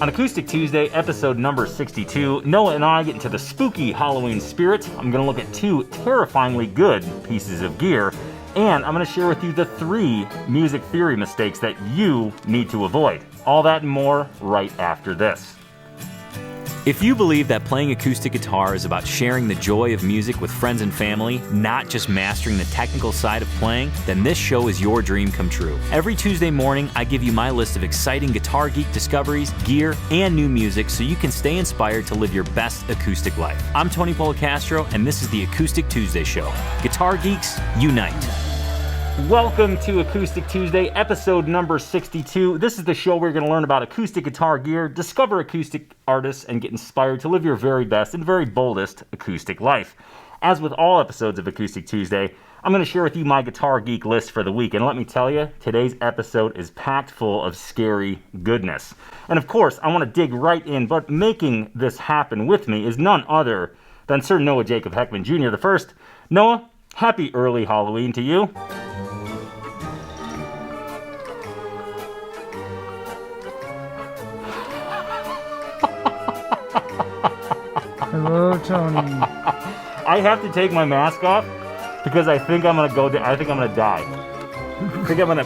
On Acoustic Tuesday, episode number 62, Noah and I get into the spooky Halloween spirit. I'm going to look at 2 terrifyingly good pieces of gear, and I'm going to share with you the 3 music theory mistakes that you need to avoid. All that and more right after this. If you believe that playing acoustic guitar is about sharing the joy of music with friends and family, not just mastering the technical side of playing, then this show is your dream come true. Every Tuesday morning, I give you my list of exciting guitar geek discoveries, gear, and new music so you can stay inspired to live your best acoustic life. I'm Tony Polecastro, and this is the Acoustic Tuesday Show. Guitar geeks, unite. Welcome to Acoustic Tuesday, episode number 62. This is the show where you're going to learn about acoustic guitar gear, discover acoustic artists, and get inspired to live your very best and very boldest acoustic life. As with all episodes of Acoustic Tuesday, I'm going to share with you my guitar geek list for the week. And let me tell you, today's episode is packed full of scary goodness. And of course, I want to dig right in, but making this happen with me is none other than Sir Noah Jacob Heckman Jr. the First. Noah, happy early Halloween to you. Hello, Tony. I have to take my mask off because I think I'm gonna I think I'm gonna die.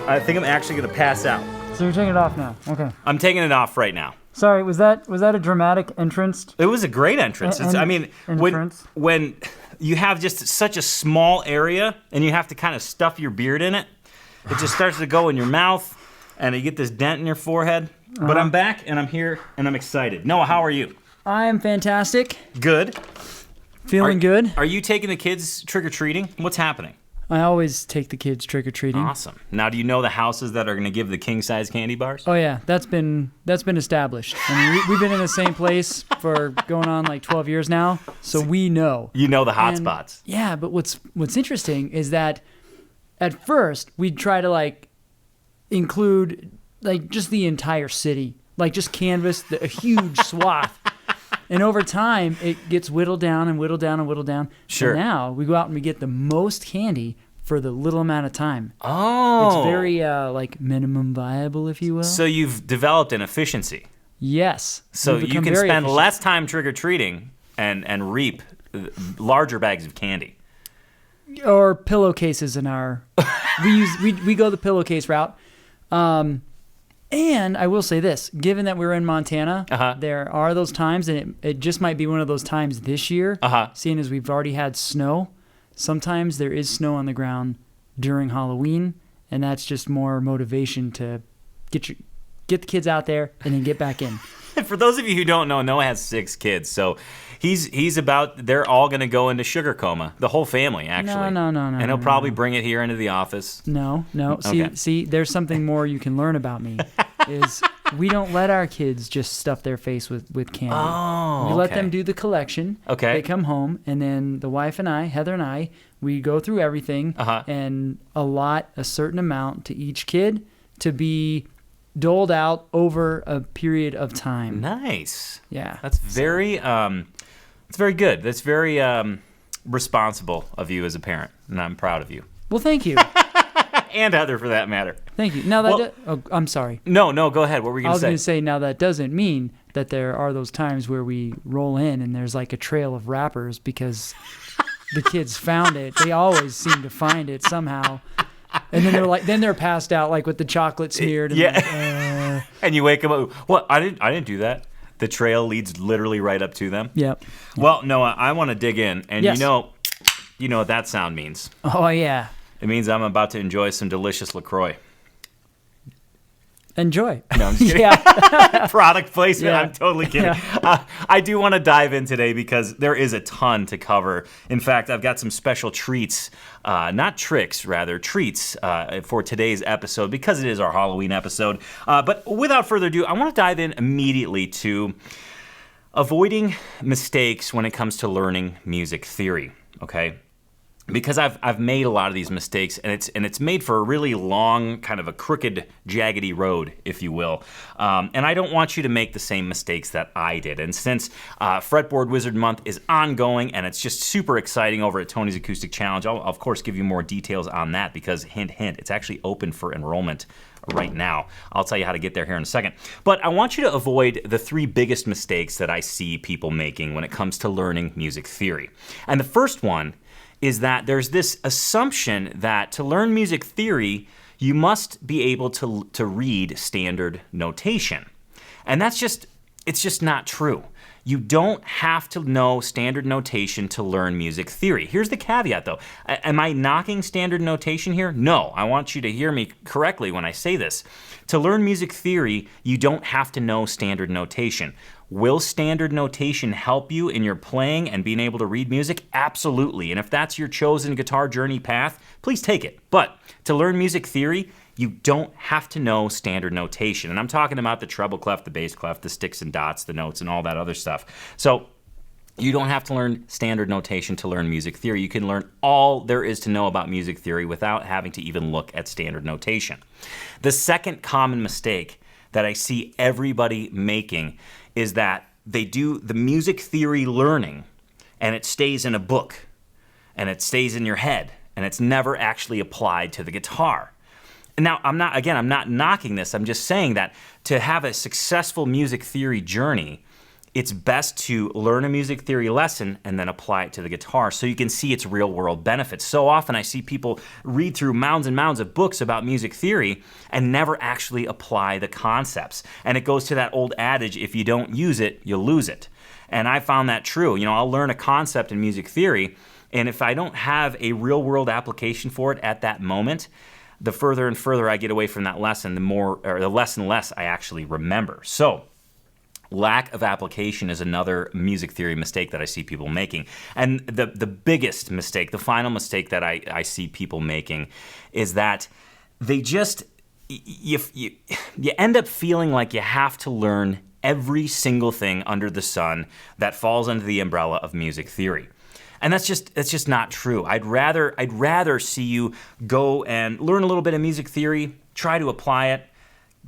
I think I'm actually gonna pass out. So you're taking it off now? Okay. I'm taking it off right now. Sorry, was that a dramatic entrance? It was a great entrance. When you have just such a small area and you have to kind of stuff your beard in it, it just starts to go in your mouth and you get this dent in your forehead. But I'm back and I'm here and I'm excited. Noah, how are you? I am fantastic. Good. Feeling good. Are you taking the kids trick-or-treating? What's happening? I always take the kids trick-or-treating. Awesome. Now, do you know the houses that are going to give the king-size candy bars? Oh, yeah. That's been established. I mean, we've been in the same place for going on like 12 years now, so we know. You know the hot spots. Yeah, but what's interesting is that at first, we'd try to include just the entire city, just canvas a huge swath. And over time, it gets whittled down and whittled down and whittled down. Sure. And now we go out and we get the most candy for the little amount of time. Oh. It's very minimum viable, if you will. So you've developed an efficiency. Yes. So you can spend less time trick-or-treating and reap larger bags of candy. Or pillowcases in our... we go the pillowcase route. And I will say this, given that we're in Montana, there are those times, and it just might be one of those times this year, seeing as we've already had snow. Sometimes there is snow on the ground during Halloween, and that's just more motivation to get the kids out there and then get back in. For those of you who don't know, Noah has 6 kids, so they're all going to go into sugar coma, the whole family, actually. No. And he'll probably bring it here into the office. No. Okay. See, there's something more you can learn about me, is we don't let our kids just stuff their face with candy. Oh, we let them do the collection. Okay. They come home, and then the wife and I, Heather and I, we go through everything and allot a certain amount to each kid to be doled out over a period of time. Nice. Yeah. That's very it's very good. That's very responsible of you as a parent, and I'm proud of you. Well, thank you. And Heather, for that matter. Thank you. Now I'm sorry. No, go ahead. What were you going to say? I was going to say, now that doesn't mean that there are those times where we roll in and there's a trail of wrappers because the kids found it. They always seem to find it somehow. And then they're passed out with the chocolate smeared. And and you wake them up. What? I didn't do that. The trail leads literally right up to them. Yep. Well, Noah, I want to dig in, and yes. you know what that sound means. Oh yeah. It means I'm about to enjoy some delicious LaCroix. Enjoy. No, I'm just kidding. Yeah. Product placement. Yeah. I'm totally kidding. Yeah. I do want to dive in today because there is a ton to cover. In fact, I've got some special treats, not tricks, rather treats for today's episode because it is our Halloween episode. But without further ado, I want to dive in immediately to avoiding mistakes when it comes to learning music theory. Okay. Because I've made a lot of these mistakes, and it's made for a really long, kind of a crooked, jaggedy road, if you will. And I don't want you to make the same mistakes that I did. And since Fretboard Wizard Month is ongoing, and it's just super exciting over at Tony's Acoustic Challenge, I'll of course give you more details on that because, hint, hint, it's actually open for enrollment right now. I'll tell you how to get there here in a second. But I want you to avoid the 3 biggest mistakes that I see people making when it comes to learning music theory. And the first one is that there's this assumption that to learn music theory, you must be able to read standard notation. And it's just not true. You don't have to know standard notation to learn music theory. Here's the caveat though. Am I knocking standard notation here? No, I want you to hear me correctly when I say this. To learn music theory, you don't have to know standard notation. Will standard notation help you in your playing and being able to read music? Absolutely. And if that's your chosen guitar journey path, please take it. But to learn music theory, you don't have to know standard notation. And I'm talking about the treble clef, the bass clef, the sticks and dots, the notes, and all that other stuff. So you don't have to learn standard notation to learn music theory. You can learn all there is to know about music theory without having to even look at standard notation. The second common mistake that I see everybody making is that they do the music theory learning and it stays in a book and it stays in your head and it's never actually applied to the guitar. Now, I'm not knocking this. I'm just saying that to have a successful music theory journey, it's best to learn a music theory lesson and then apply it to the guitar so you can see its real world benefits. So often I see people read through mounds and mounds of books about music theory and never actually apply the concepts. And it goes to that old adage, if you don't use it, you'll lose it. And I found that true. I'll learn a concept in music theory, and if I don't have a real world application for it at that moment, the further and further I get away from that lesson, the less and less I actually remember. So lack of application is another music theory mistake that I see people making. And the biggest mistake, the final mistake that I see people making is that they just, you end up feeling like you have to learn every single thing under the sun that falls under the umbrella of music theory. And that's just not true. I'd rather see you go and learn a little bit of music theory, try to apply it,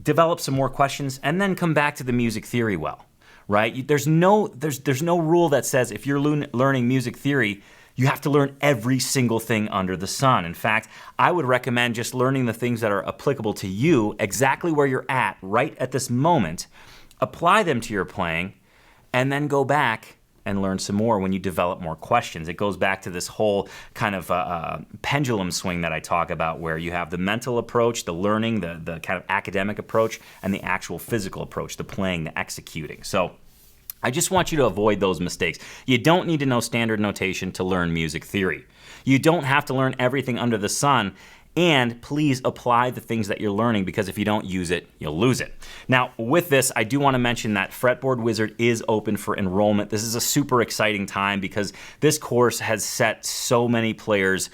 develop some more questions, and then come back to the music theory well, right? There's no rule that says if you're learning music theory, you have to learn every single thing under the sun. In fact, I would recommend just learning the things that are applicable to you, exactly where you're at right at this moment, apply them to your playing, and then go back and learn some more when you develop more questions. It goes back to this whole kind of pendulum swing that I talk about, where you have the mental approach, the learning, the kind of academic approach, and the actual physical approach, the playing, the executing. So I just want you to avoid those mistakes. You don't need to know standard notation to learn music theory. You don't have to learn everything under the sun. And please apply the things that you're learning, because if you don't use it, you'll lose it. Now, with this, I do want to mention that Fretboard Wizard is open for enrollment. This is a super exciting time because this course has set so many players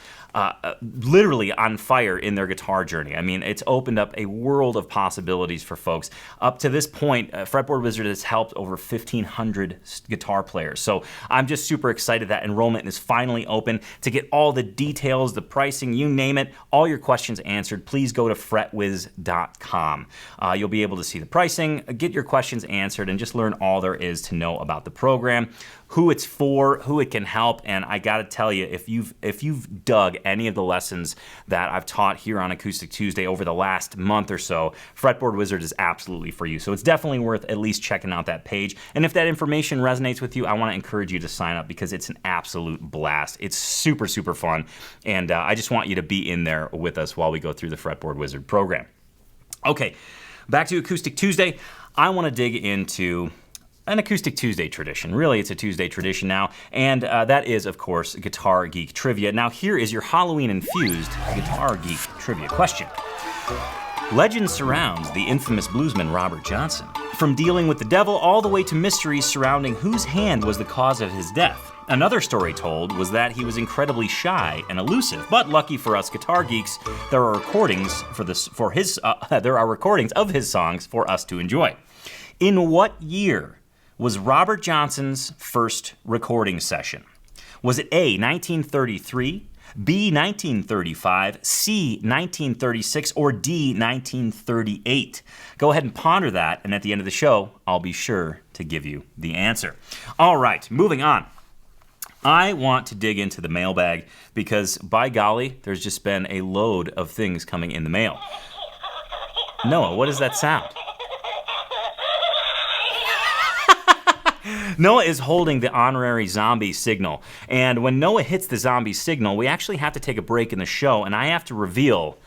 literally on fire in their guitar journey. I mean, it's opened up a world of possibilities for folks. Up to this point, Fretboard Wizard has helped over 1,500 guitar players. So I'm just super excited that enrollment is finally open. To get all the details, the pricing, you name it, all your questions answered, please go to fretwiz.com. You'll be able to see the pricing, get your questions answered, and just learn all there is to know about the program, who it's for, who it can help. And I gotta tell you, if you've dug any of the lessons that I've taught here on Acoustic Tuesday over the last month or so, Fretboard Wizard is absolutely for you. So it's definitely worth at least checking out that page. And if that information resonates with you, I want to encourage you to sign up, because it's an absolute blast. It's super, super fun. And I just want you to be in there with us while we go through the Fretboard Wizard program. Okay, back to Acoustic Tuesday. I want to dig into an Acoustic Tuesday tradition. Really, it's a Tuesday tradition now, and that is, of course, Guitar Geek Trivia. Now, here is your Halloween-infused Guitar Geek Trivia question. Legend surrounds the infamous bluesman Robert Johnson, from dealing with the devil all the way to mysteries surrounding whose hand was the cause of his death. Another story told was that he was incredibly shy and elusive, but lucky for us guitar geeks, there are recordings of his songs for us to enjoy. In what year was Robert Johnson's first recording session? Was it A, 1933, B, 1935, C, 1936, or D, 1938? Go ahead and ponder that, and at the end of the show, I'll be sure to give you the answer. All right, moving on. I want to dig into the mailbag because, by golly, there's just been a load of things coming in the mail. Noah, what is that sound? Noah is holding the honorary zombie signal. And when Noah hits the zombie signal, we actually have to take a break in the show, and I have to reveal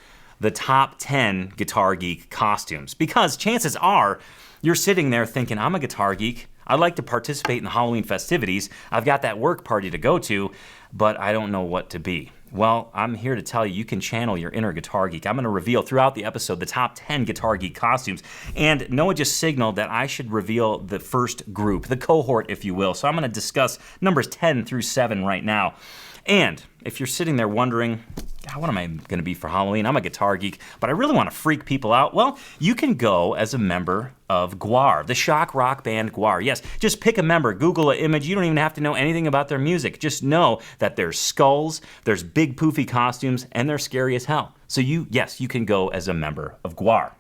the top 10 Guitar Geek costumes. Because chances are, you're sitting there thinking, I'm a guitar geek. I'd like to participate in the Halloween festivities. I've got that work party to go to, but I don't know what to be. Well, I'm here to tell you, you can channel your inner guitar geek. I'm going to reveal throughout the episode the top 10 Guitar Geek costumes. And Noah just signaled that I should reveal the first group, the cohort, if you will. So I'm going to discuss numbers 10 through 7 right now. And if you're sitting there wondering, God, what am I going to be for Halloween? I'm a guitar geek, but I really want to freak people out. Well, you can go as a member of GWAR, the shock rock band GWAR. Yes, just pick a member, Google an image. You don't even have to know anything about their music. Just know that there's skulls, there's big poofy costumes, and they're scary as hell. So you can go as a member of GWAR.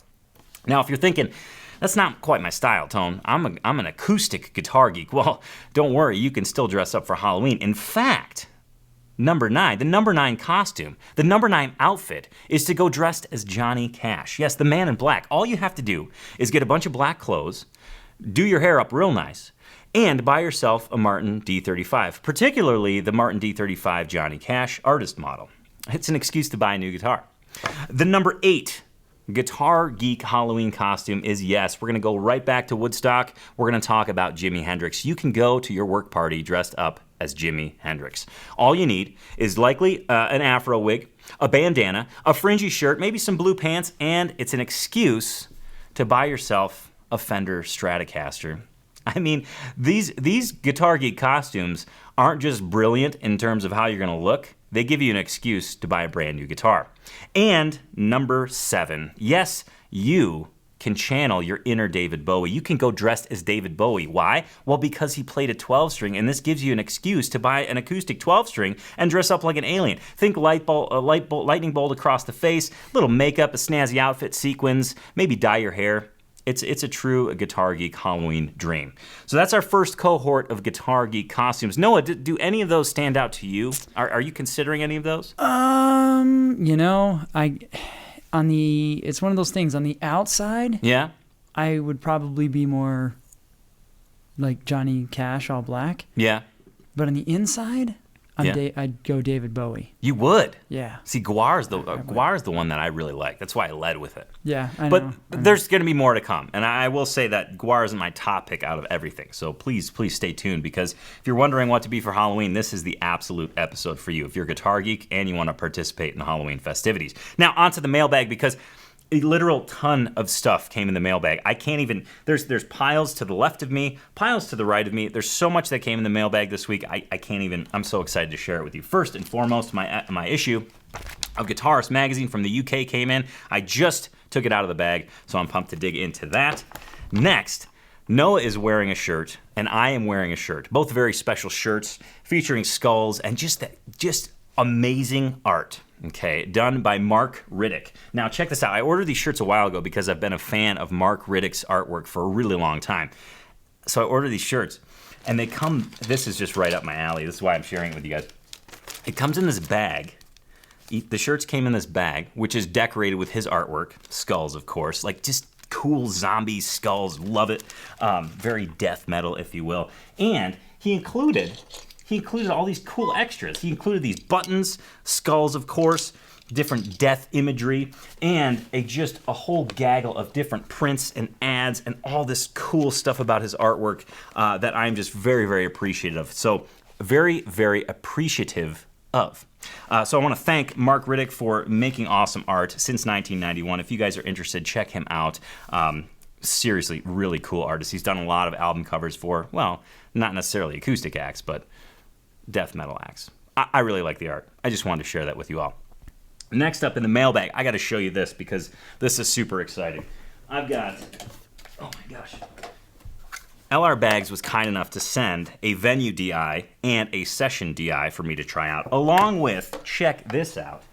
Now, if you're thinking, that's not quite my style, Tone. I'm an acoustic guitar geek. Well, don't worry, you can still dress up for Halloween. In fact, number 9, the number 9 costume, the number 9 outfit is to go dressed as Johnny Cash. Yes, the man in black. All you have to do is get a bunch of black clothes, do your hair up real nice, and buy yourself a Martin D35, particularly the Martin D35 Johnny Cash artist model. It's an excuse to buy a new guitar. The number 8 Guitar Geek Halloween costume is, yes, we're going to go right back to Woodstock. We're going to talk about Jimi Hendrix. You can go to your work party dressed up as Jimi Hendrix. All you need is likely an afro wig, a bandana, a fringy shirt, maybe some blue pants, and it's an excuse to buy yourself a Fender Stratocaster. I mean, these Guitar Geek costumes aren't just brilliant in terms of how you're going to look. They give you an excuse to buy a brand new guitar. And number 7, yes, you can channel your inner David Bowie. You can go dressed as David Bowie. Why? Well, because he played a 12-string, and this gives you an excuse to buy an acoustic 12-string and dress up like an alien. Think lightning bolt across the face, little makeup, a snazzy outfit, sequins, maybe dye your hair. It's a true Guitar Geek Halloween dream. So that's our first cohort of Guitar Geek costumes. Noah, do any of those stand out to you? Are you considering any of those? It's one of those things. On the outside, yeah, I would probably be more like Johnny Cash, all black. Yeah. But on the inside, I'd go David Bowie. You would? Yeah. See, GWAR's the one that I really like. That's why I led with it. Yeah, I know. But there's going to be more to come. And I will say that GWAR isn't my top pick out of everything. So please stay tuned, because if you're wondering what to be for Halloween, this is the absolute episode for you if you're a guitar geek and you want to participate in the Halloween festivities. Now, onto the mailbag, because a literal ton of stuff came in the mailbag. I can't even, there's piles to the left of me, piles to the right of me. There's so much that came in the mailbag this week, I can't even, I'm so excited to share it with you. First and foremost, my issue of Guitarist Magazine from the UK came in. I just took it out of the bag, so I'm pumped to dig into that. Next, Noah is wearing a shirt, and I am wearing a shirt. Both very special shirts featuring skulls and just amazing art. Okay, done by Mark Riddick. Now, check this out. I ordered these shirts a while ago because I've been a fan of Mark Riddick's artwork for a really long time. So I ordered these shirts, and they come, this is just right up my alley. This is why I'm sharing it with you guys. It comes in this bag. The shirts came in this bag, which is decorated with his artwork. Skulls, of course. Like, just cool zombie skulls. Love it. Very death metal, if you will. And he included all these cool extras. He included these buttons, skulls, of course, different death imagery, and a whole gaggle of different prints and ads and all this cool stuff about his artwork that I'm just very, very appreciative of. So very, very appreciative of. So I want to thank Mark Riddick for making awesome art since 1991. If you guys are interested, check him out. Seriously, really cool artist. He's done a lot of album covers for, well, not necessarily acoustic acts, but death metal acts. I really like the art. I just wanted to share that with you all. Next up in the mailbag, I got to show you this because this is super exciting. I've got, oh my gosh. LR Bags was kind enough to send a venue DI and a session DI for me to try out, along with, check this out,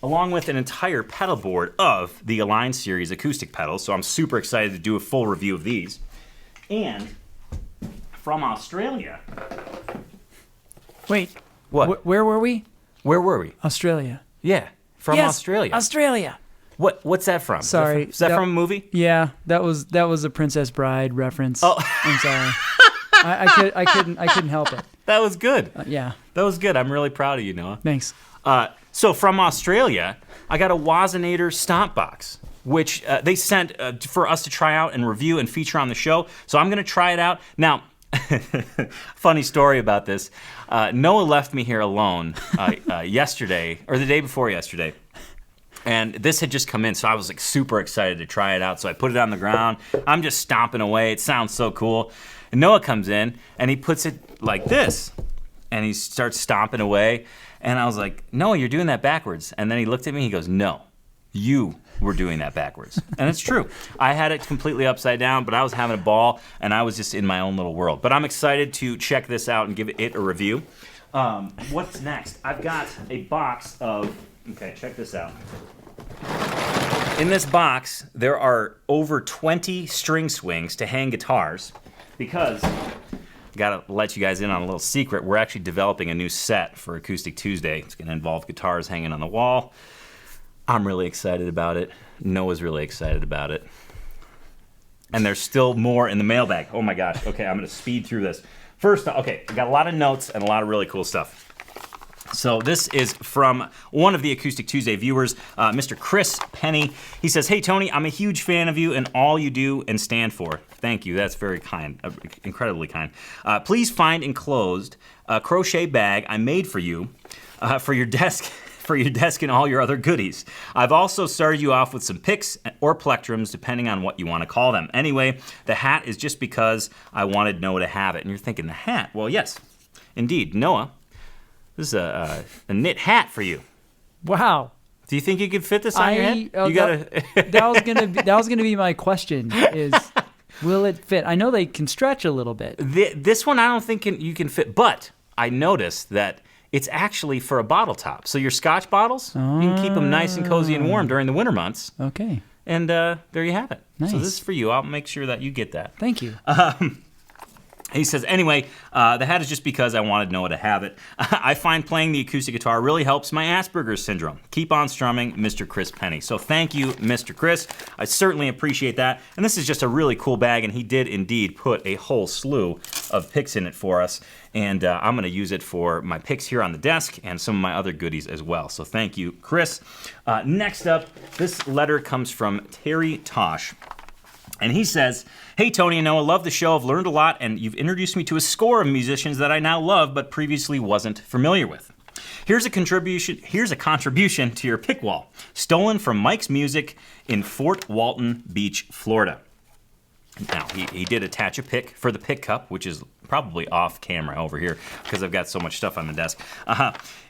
along with an entire pedal board of the Align series acoustic pedals. So I'm super excited to do a full review of these. And from Australia. Wait. What? Where were we? Where were we? Australia. Yeah, from Australia. Australia. What's that from? Sorry. Is that from a movie? Yeah, that was a Princess Bride reference. Oh. I'm sorry. I couldn't help it. That was good. Yeah. That was good. I'm really proud of you, Noah. Thanks. So from Australia, I got a Wazinator stomp box, which they sent for us to try out and review and feature on the show. So I'm going to try it out. Now, funny story about this. Noah left me here alone yesterday, or the day before yesterday. And this had just come in, so I was like super excited to try it out. So I put it on the ground. I'm just stomping away. It sounds so cool. And Noah comes in, and he puts it like this. And he starts stomping away. And I was like, Noah, you're doing that backwards. And then he looked at me, he goes, no, you were doing that backwards. And it's true. I had it completely upside down, but I was having a ball, and I was just in my own little world. But I'm excited to check this out and give it a review. What's next? I've got a box of, okay, check this out. In this box, there are over 20 string swings to hang guitars because, gotta let you guys in on a little secret, we're actually developing a new set for Acoustic Tuesday. It's gonna involve guitars hanging on the wall. I'm really excited about it. Noah's really excited about it. And there's still more in the mailbag. Oh my gosh. Okay, I'm gonna speed through this. First, okay, I got a lot of notes and a lot of really cool stuff. So this is from one of the Acoustic Tuesday viewers, Mr. Chris Penny. He says, hey, Tony, I'm a huge fan of you and all you do and stand for. Thank you. That's very kind, incredibly kind. Please find enclosed a crochet bag I made for you for your desk and all your other goodies. I've also started you off with some picks or plectrums, depending on what you want to call them. Anyway, the hat is just because I wanted Noah to have it. And you're thinking, the hat? Well, yes, indeed. Noah, this is a knit hat for you. Wow. Do you think you could fit this on your head? That was gonna be my question. Is will it fit? I know they can stretch a little bit. This one I don't think you can fit, but I noticed that it's actually for a bottle top. So your Scotch bottles, you can keep them nice and cozy and warm during the winter months. Okay. And there you have it. Nice. So this is for you. I'll make sure that you get that. Thank you. He says, anyway, the hat is just because I wanted Noah to have it. I find playing the acoustic guitar really helps my Asperger's syndrome. Keep on strumming, Mr. Chris Penny. So thank you, Mr. Chris. I certainly appreciate that. And this is just a really cool bag, and he did indeed put a whole slew of picks in it for us. And I'm going to use it for my picks here on the desk and some of my other goodies as well. So thank you, Chris. Next up, this letter comes from Terry Tosh. And he says, hey, Tony and Noah, love the show. I've learned a lot, and you've introduced me to a score of musicians that I now love but previously wasn't familiar with. Here's a contribution to your pick wall, stolen from Mike's Music in Fort Walton Beach, Florida. Now, he did attach a pick for the pick cup, which is probably off camera over here because I've got so much stuff on the desk.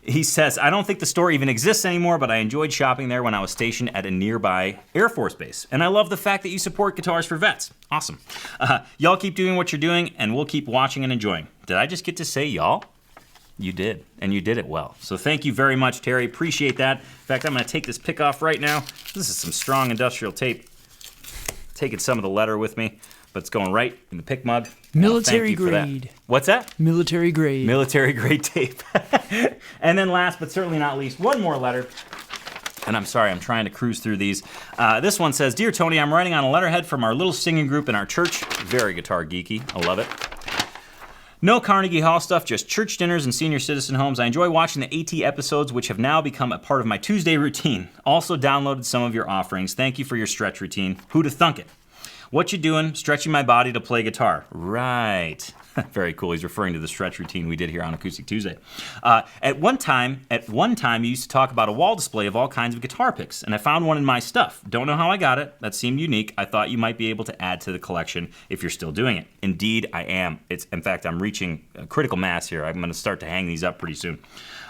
He says, I don't think the store even exists anymore, but I enjoyed shopping there when I was stationed at a nearby Air Force base. And I love the fact that you support Guitars for Vets. Awesome. Y'all keep doing what you're doing, and we'll keep watching and enjoying. Did I just get to say y'all? You did, and you did it well. So thank you very much, Terry. Appreciate that. In fact, I'm going to take this pick off right now. This is some strong industrial tape. Taking some of the letter with me, but it's going right in the pick mug. Military grade. What's that? Military grade. Military grade tape. And then last but certainly not least, one more letter. And I'm sorry, I'm trying to cruise through these. This one says, Dear Tony, I'm writing on a letterhead from our little singing group in our church. Very guitar geeky. I love it. No Carnegie Hall stuff, just church dinners and senior citizen homes. I enjoy watching the AT episodes, which have now become a part of my Tuesday routine. Also downloaded some of your offerings. Thank you for your stretch routine. Who'da thunk it? What you doing? Stretching my body to play guitar. Right. Very cool. He's referring to the stretch routine we did here on Acoustic Tuesday. At one time, you used to talk about a wall display of all kinds of guitar picks, and I found one in my stuff. Don't know how I got it. That seemed unique. I thought you might be able to add to the collection if you're still doing it. Indeed, I am. In fact, I'm reaching a critical mass here. I'm going to start to hang these up pretty soon.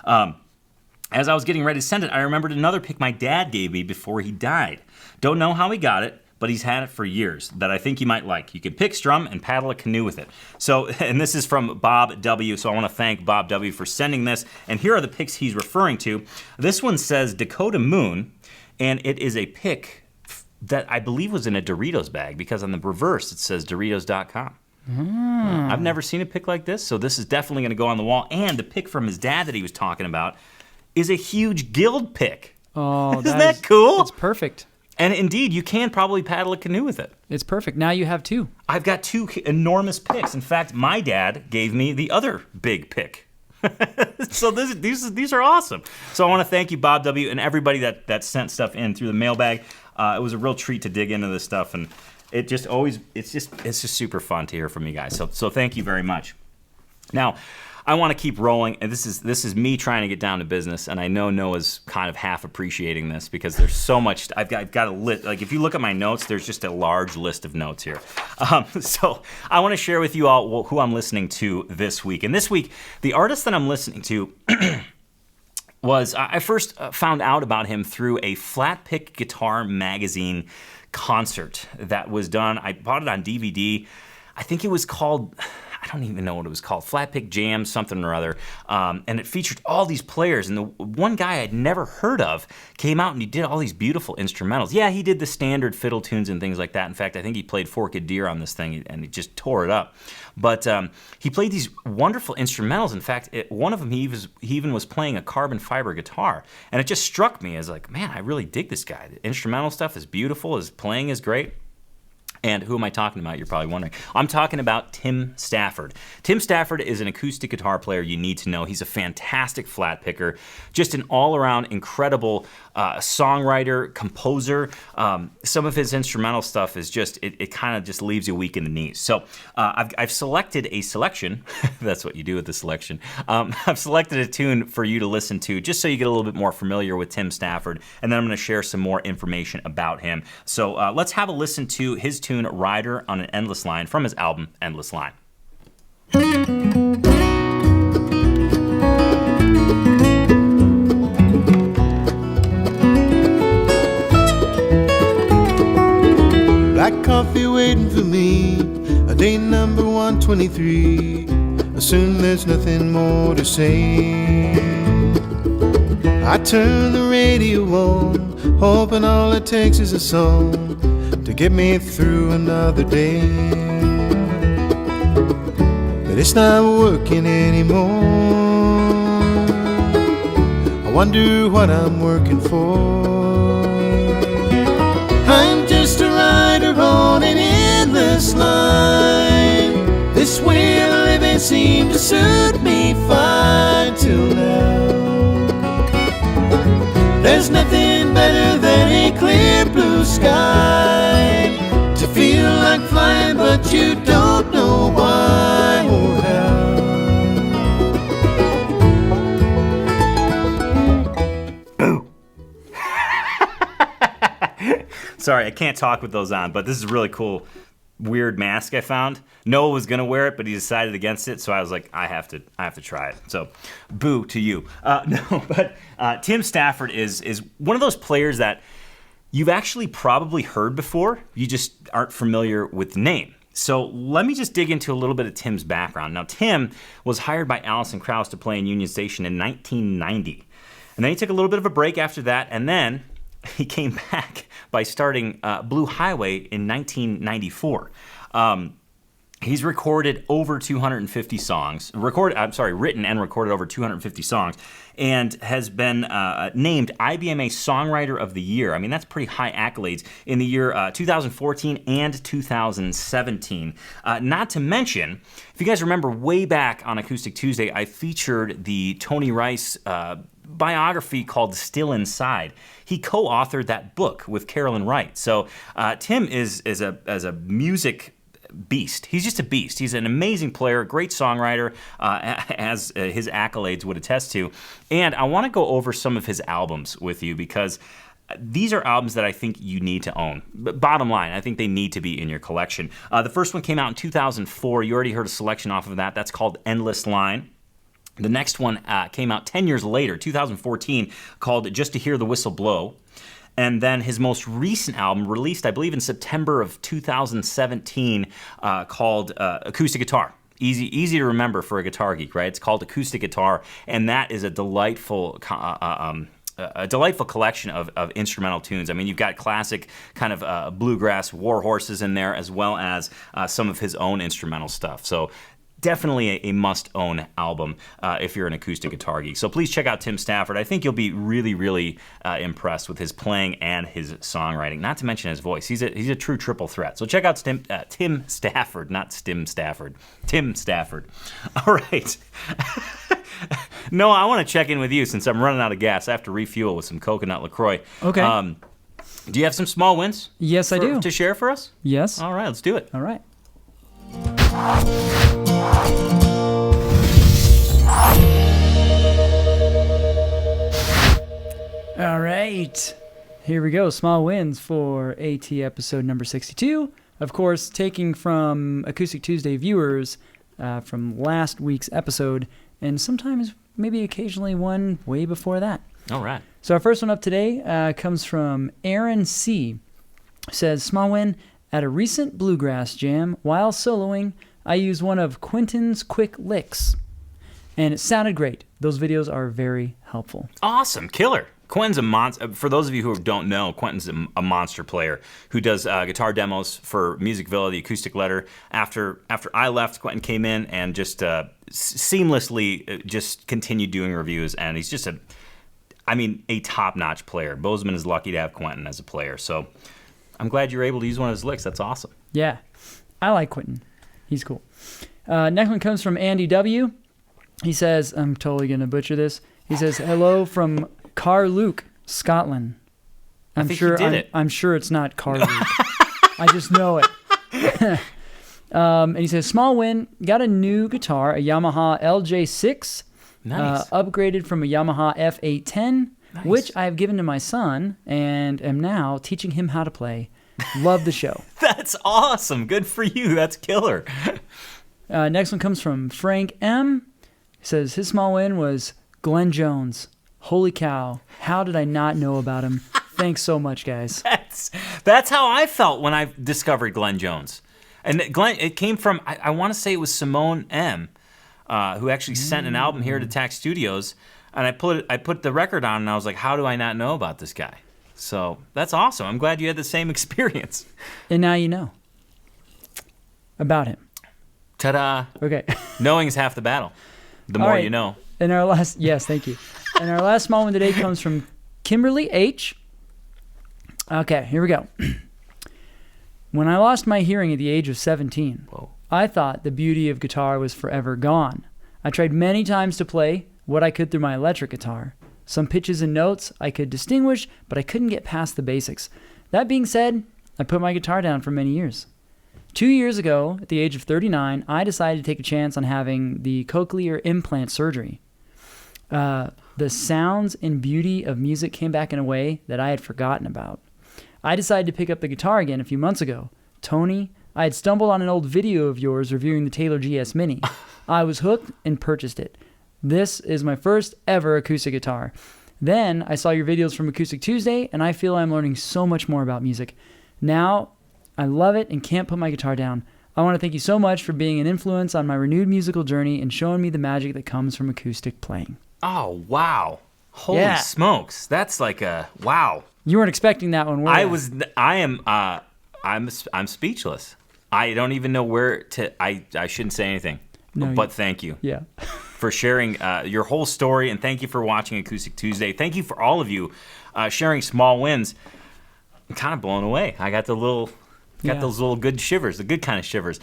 As I was getting ready to send it, I remembered another pick my dad gave me before he died. Don't know how he got it, but he's had it for years that I think you might like. You can pick, strum, and paddle a canoe with it. So, and this is from Bob W., so I want to thank Bob W. for sending this. And here are the picks he's referring to. This one says Dakota Moon, and it is a pick that I believe was in a Doritos bag because on the reverse it says Doritos.com. I've never seen a pick like this, so this is definitely going to go on the wall. And the pick from his dad that he was talking about is a huge Guild pick. Oh, Isn't that cool? It's perfect. And indeed, you can probably paddle a canoe with it. It's perfect. Now you have 2. I've got 2 enormous picks. In fact, my dad gave me the other big pick. So these are awesome. So I want to thank you, Bob W., and everybody that sent stuff in through the mailbag. It was a real treat to dig into this stuff, and it's just super fun to hear from you guys. So thank you very much. Now, I want to keep rolling, and this is me trying to get down to business, and I know Noah's kind of half appreciating this because there's so much. I've got a list. Like, if you look at my notes, there's just a large list of notes here. So I want to share with you all who I'm listening to this week. And this week, the artist that I'm listening to was, I first found out about him through a Flat Pick Guitar Magazine concert that was done. I bought it on DVD. I think it was called, I don't even know what it was called, Flat Pick Jam, something or other. And it featured all these players. And the one guy I'd never heard of came out and he did all these beautiful instrumentals. Yeah, he did the standard fiddle tunes and things like that. In fact, I think he played Forked Deer on this thing and he just tore it up. But he played these wonderful instrumentals. In fact, one of them, he even was playing a carbon fiber guitar. And it just struck me as like, man, I really dig this guy. The instrumental stuff is beautiful. His playing is great. And who am I talking about? You're probably wondering. I'm talking about Tim Stafford. Tim Stafford is an acoustic guitar player you need to know. He's a fantastic flat picker, just an all-around incredible songwriter, composer. Some of his instrumental stuff is just, it kind of just leaves you weak in the knees. So I've selected a selection. That's what you do with the selection. I've selected a tune for you to listen to just so you get a little bit more familiar with Tim Stafford. And then I'm going to share some more information about him. So let's have a listen to his tune, Rider on an Endless Line, from his album Endless Line. Black coffee waiting for me, a day number 123. Soon there's nothing more to say. I turn the radio on, hoping all it takes is a song to get me through another day. But it's not working anymore. I wonder what I'm working for. I'm just a rider on an endless line. This way of living seemed to suit me fine till now. There's nothing better than a clear blue sky, to feel like flying but you don't know why or how. Boo! Sorry, I can't talk with those on, but this is a really cool, weird mask I found. Noah was gonna wear it, but he decided against it, so I was like, I have to try it. So, boo to you. Tim Stafford is one of those players that you've actually probably heard before. You just aren't familiar with the name. So let me just dig into a little bit of Tim's background. Now, Tim was hired by Alison Krauss to play in Union Station in 1990. And then he took a little bit of a break after that, and then he came back by starting Blue Highway in 1994. He's recorded over 250 songs, written and recorded over 250 songs, and has been named IBMA Songwriter of the Year. I mean, that's pretty high accolades in the year 2014 and 2017. Not to mention, if you guys remember way back on Acoustic Tuesday, I featured the Tony Rice biography called Still Inside. He co-authored that book with Carolyn Wright. So Tim is a music beast. He's just a beast. He's an amazing player, great songwriter, as his accolades would attest to. And I want to go over some of his albums with you because these are albums that I think you need to own. But bottom line, I think they need to be in your collection. The first one came out in 2004. You already heard a selection off of that. That's called Endless Line. The next one came out 10 years later, 2014, called Just to Hear the Whistle Blow. And then his most recent album, released, I believe, in September of 2017, called Acoustic Guitar. Easy to remember for a guitar geek, right? It's called Acoustic Guitar, and that is a delightful collection of instrumental tunes. I mean, you've got classic kind of bluegrass war horses in there, as well as some of his own instrumental stuff. So definitely a must-own album if you're an acoustic guitar geek. So please check out Tim Stafford. I think you'll be really, really impressed with his playing and his songwriting, not to mention his voice. He's a true triple threat. So check out Tim Stafford, not Stim Stafford. Tim Stafford. All right. Noah, I want to check in with you since I'm running out of gas. I have to refuel with some coconut LaCroix. Okay. Do you have some small wins? Yes, I do. To share for us? Yes. All right, let's do it. All right. All right. Here we go. Small wins for AT episode number 62. Of course, taking from Acoustic Tuesday viewers from last week's episode, and sometimes maybe occasionally one way before that. All right. So our first one up today comes from Aaron C. Says, small win, at a recent bluegrass jam, while soloing, I used one of Quentin's quick licks, and it sounded great. Those videos are very helpful. Awesome. Killer. Quentin's a monster. For those of you who don't know, Quentin's a monster player who does guitar demos for Music Villa, the acoustic letter. After I left, Quentin came in and just seamlessly just continued doing reviews, and he's just a top-notch player. Bozeman is lucky to have Quentin as a player, so I'm glad you're able to use one of his licks. That's awesome. Yeah, I like Quentin. He's cool. Next one comes from Andy W. He says, I'm totally going to butcher this. He says, hello from Carluke, Scotland. I'm sure it's not Carluke. I just know it. And he says, small win, got a new guitar, a Yamaha LJ6, Nice. Upgraded from a Yamaha F810, Nice. which I have given to my son and am now teaching him how to play. Love the show. That's awesome. Good for you. That's killer. Next one comes from Frank M. He says his small win was Glenn Jones. Holy cow. How did I not know about him? Thanks so much, guys. That's how I felt when I discovered Glenn Jones. And Glenn, it came from, I want to say it was Simone M., who actually sent an album here to Tax Studios. And I put the record on, and I was like, how do I not know about this guy? So that's awesome. I'm glad you had the same experience. And now you know about him. Ta-da. Okay. Knowing is half the battle. The more you know. And our last, yes, thank you. And our last small one today comes from Kimberly H. Okay, here we go. When I lost my hearing at the age of 17, I thought the beauty of guitar was forever gone. I tried many times to play what I could through my electric guitar. Some pitches and notes I could distinguish, but I couldn't get past the basics. That being said, I put my guitar down for many years. 2 years ago, at the age of 39, I decided to take a chance on having the cochlear implant surgery. The sounds and beauty of music came back in a way that I had forgotten about. I decided to pick up the guitar again a few months ago. Tony, I had stumbled on an old video of yours reviewing the Taylor GS Mini. I was hooked and purchased it. This is my first ever acoustic guitar. Then I saw your videos from Acoustic Tuesday, and I feel I'm learning so much more about music. Now, I love it and can't put my guitar down. I want to thank you so much for being an influence on my renewed musical journey and showing me the magic that comes from acoustic playing. Oh, wow. Holy smokes. That's like a wow. You weren't expecting that one, were you? I'm speechless. I don't even know where to, I shouldn't say anything, but thank you. Yeah. For sharing your whole story, and thank you for watching Acoustic Tuesday. Thank you for all of you sharing small wins. I'm kind of blown away. I got those little good shivers, the good kind of shivers.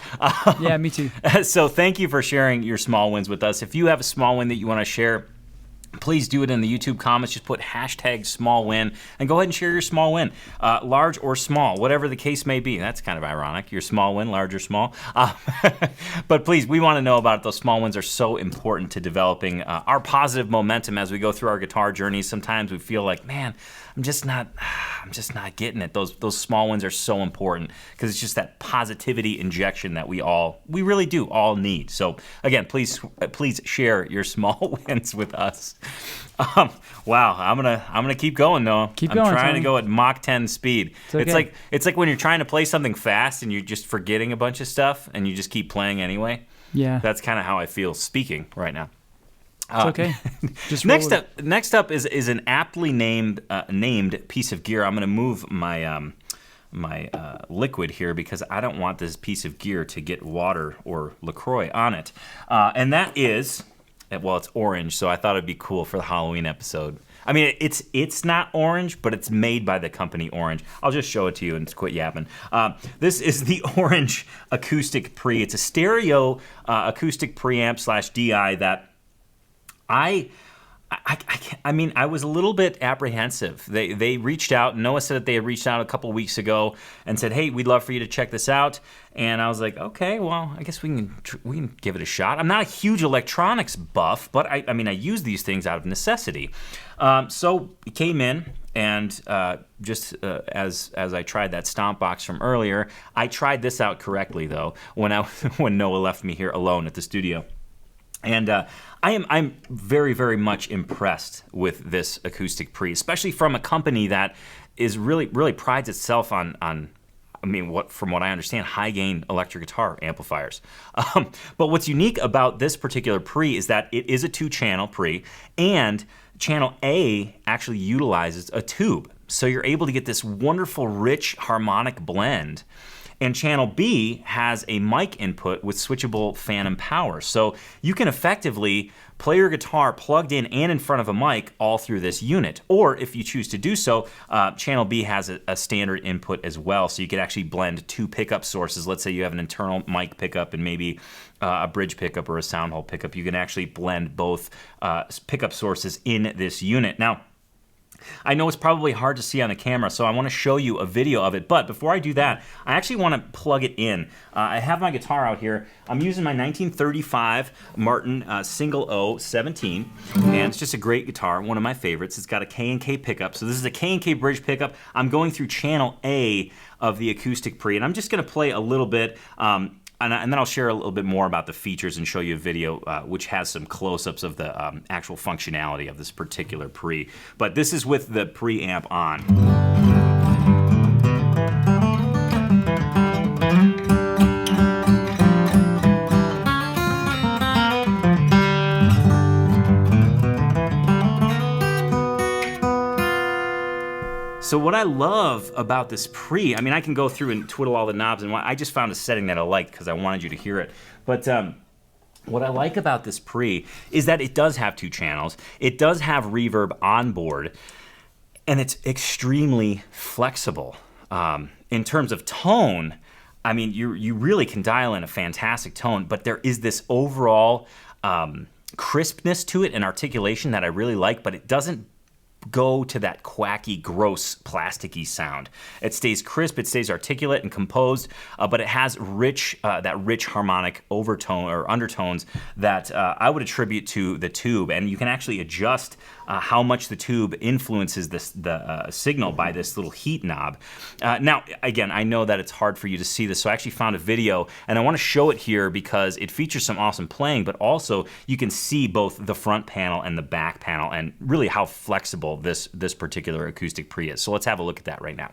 Yeah, me too. So thank you for sharing your small wins with us. If you have a small win that you want to share, please do it in the YouTube comments. Just put #smallwin and go ahead and share your small win, large or small, whatever the case may be. That's kind of ironic. Your small win, large or small. But please, we want to know about it. Those small wins are so important to developing our positive momentum as we go through our guitar journeys. Sometimes we feel like, man, I'm just not getting it. Those small wins are so important because it's just that positivity injection that we really do all need. So again, please share your small wins with us. Wow, I'm gonna keep going, Noah. Keep going. I'm trying Tony. to go at Mach 10 speed. It's okay. It's like when you're trying to play something fast and you're just forgetting a bunch of stuff and you just keep playing anyway. Yeah. That's kind of how I feel speaking right now. It's okay. Just next up is an aptly named piece of gear. I'm going to move my liquid here because I don't want this piece of gear to get water or LaCroix on it. And that is, well, it's orange, so I thought it'd be cool for the Halloween episode. I mean, it's not orange, but it's made by the company Orange. I'll just show it to you and quit yapping. This is the Orange Acoustic Pre. It's a stereo acoustic preamp / DI that I mean, I was a little bit apprehensive. They reached out. Noah said that they had reached out a couple weeks ago and said, "Hey, we'd love for you to check this out." And I was like, "Okay, well, I guess we can give it a shot." I'm not a huge electronics buff, but I mean, I use these things out of necessity. So it came in, and just as I tried that stomp box from earlier, I tried this out correctly though when Noah left me here alone at the studio. And I'm very, very much impressed with this acoustic pre, especially from a company that is really prides itself on I mean, from what I understand, high gain electric guitar amplifiers. But what's unique about this particular pre is that it is a 2-channel pre, and channel A actually utilizes a tube, so you're able to get this wonderful, rich harmonic blend. And channel B has a mic input with switchable phantom power. So you can effectively play your guitar plugged in and in front of a mic all through this unit. Or if you choose to do so, channel B has a standard input as well. So you could actually blend 2 pickup sources. Let's say you have an internal mic pickup and maybe a bridge pickup or a sound hole pickup. You can actually blend both pickup sources in this unit. Now, I know it's probably hard to see on the camera, so I want to show you a video of it. But before I do that, I actually want to plug it in. I have my guitar out here. I'm using my 1935 Martin Single O 17, and it's just a great guitar, one of my favorites. It's got a K&K pickup, so this is a K&K bridge pickup. I'm going through channel A of the acoustic pre, and I'm just going to play a little bit. And then I'll share a little bit more about the features and show you a video which has some close-ups of the actual functionality of this particular pre. But this is with the preamp on. So what I love about this pre, I mean, I can go through and twiddle all the knobs, and I just found a setting that I liked because I wanted you to hear it. But what I like about this pre is that it does have 2 channels. It does have reverb on board, and it's extremely flexible. In terms of tone, I mean, you really can dial in a fantastic tone, but there is this overall crispness to it and articulation that I really like, but it doesn't go to that quacky, gross, plasticky sound. It stays crisp, it stays articulate and composed, but it has that rich harmonic overtone or undertones that I would attribute to the tube, and you can actually adjust how much the tube influences the signal by this little heat knob. Now, again, I know that it's hard for you to see this, so I actually found a video, and I want to show it here because it features some awesome playing, but also you can see both the front panel and the back panel, and really how flexible this particular acoustic pre is. So let's have a look at that right now.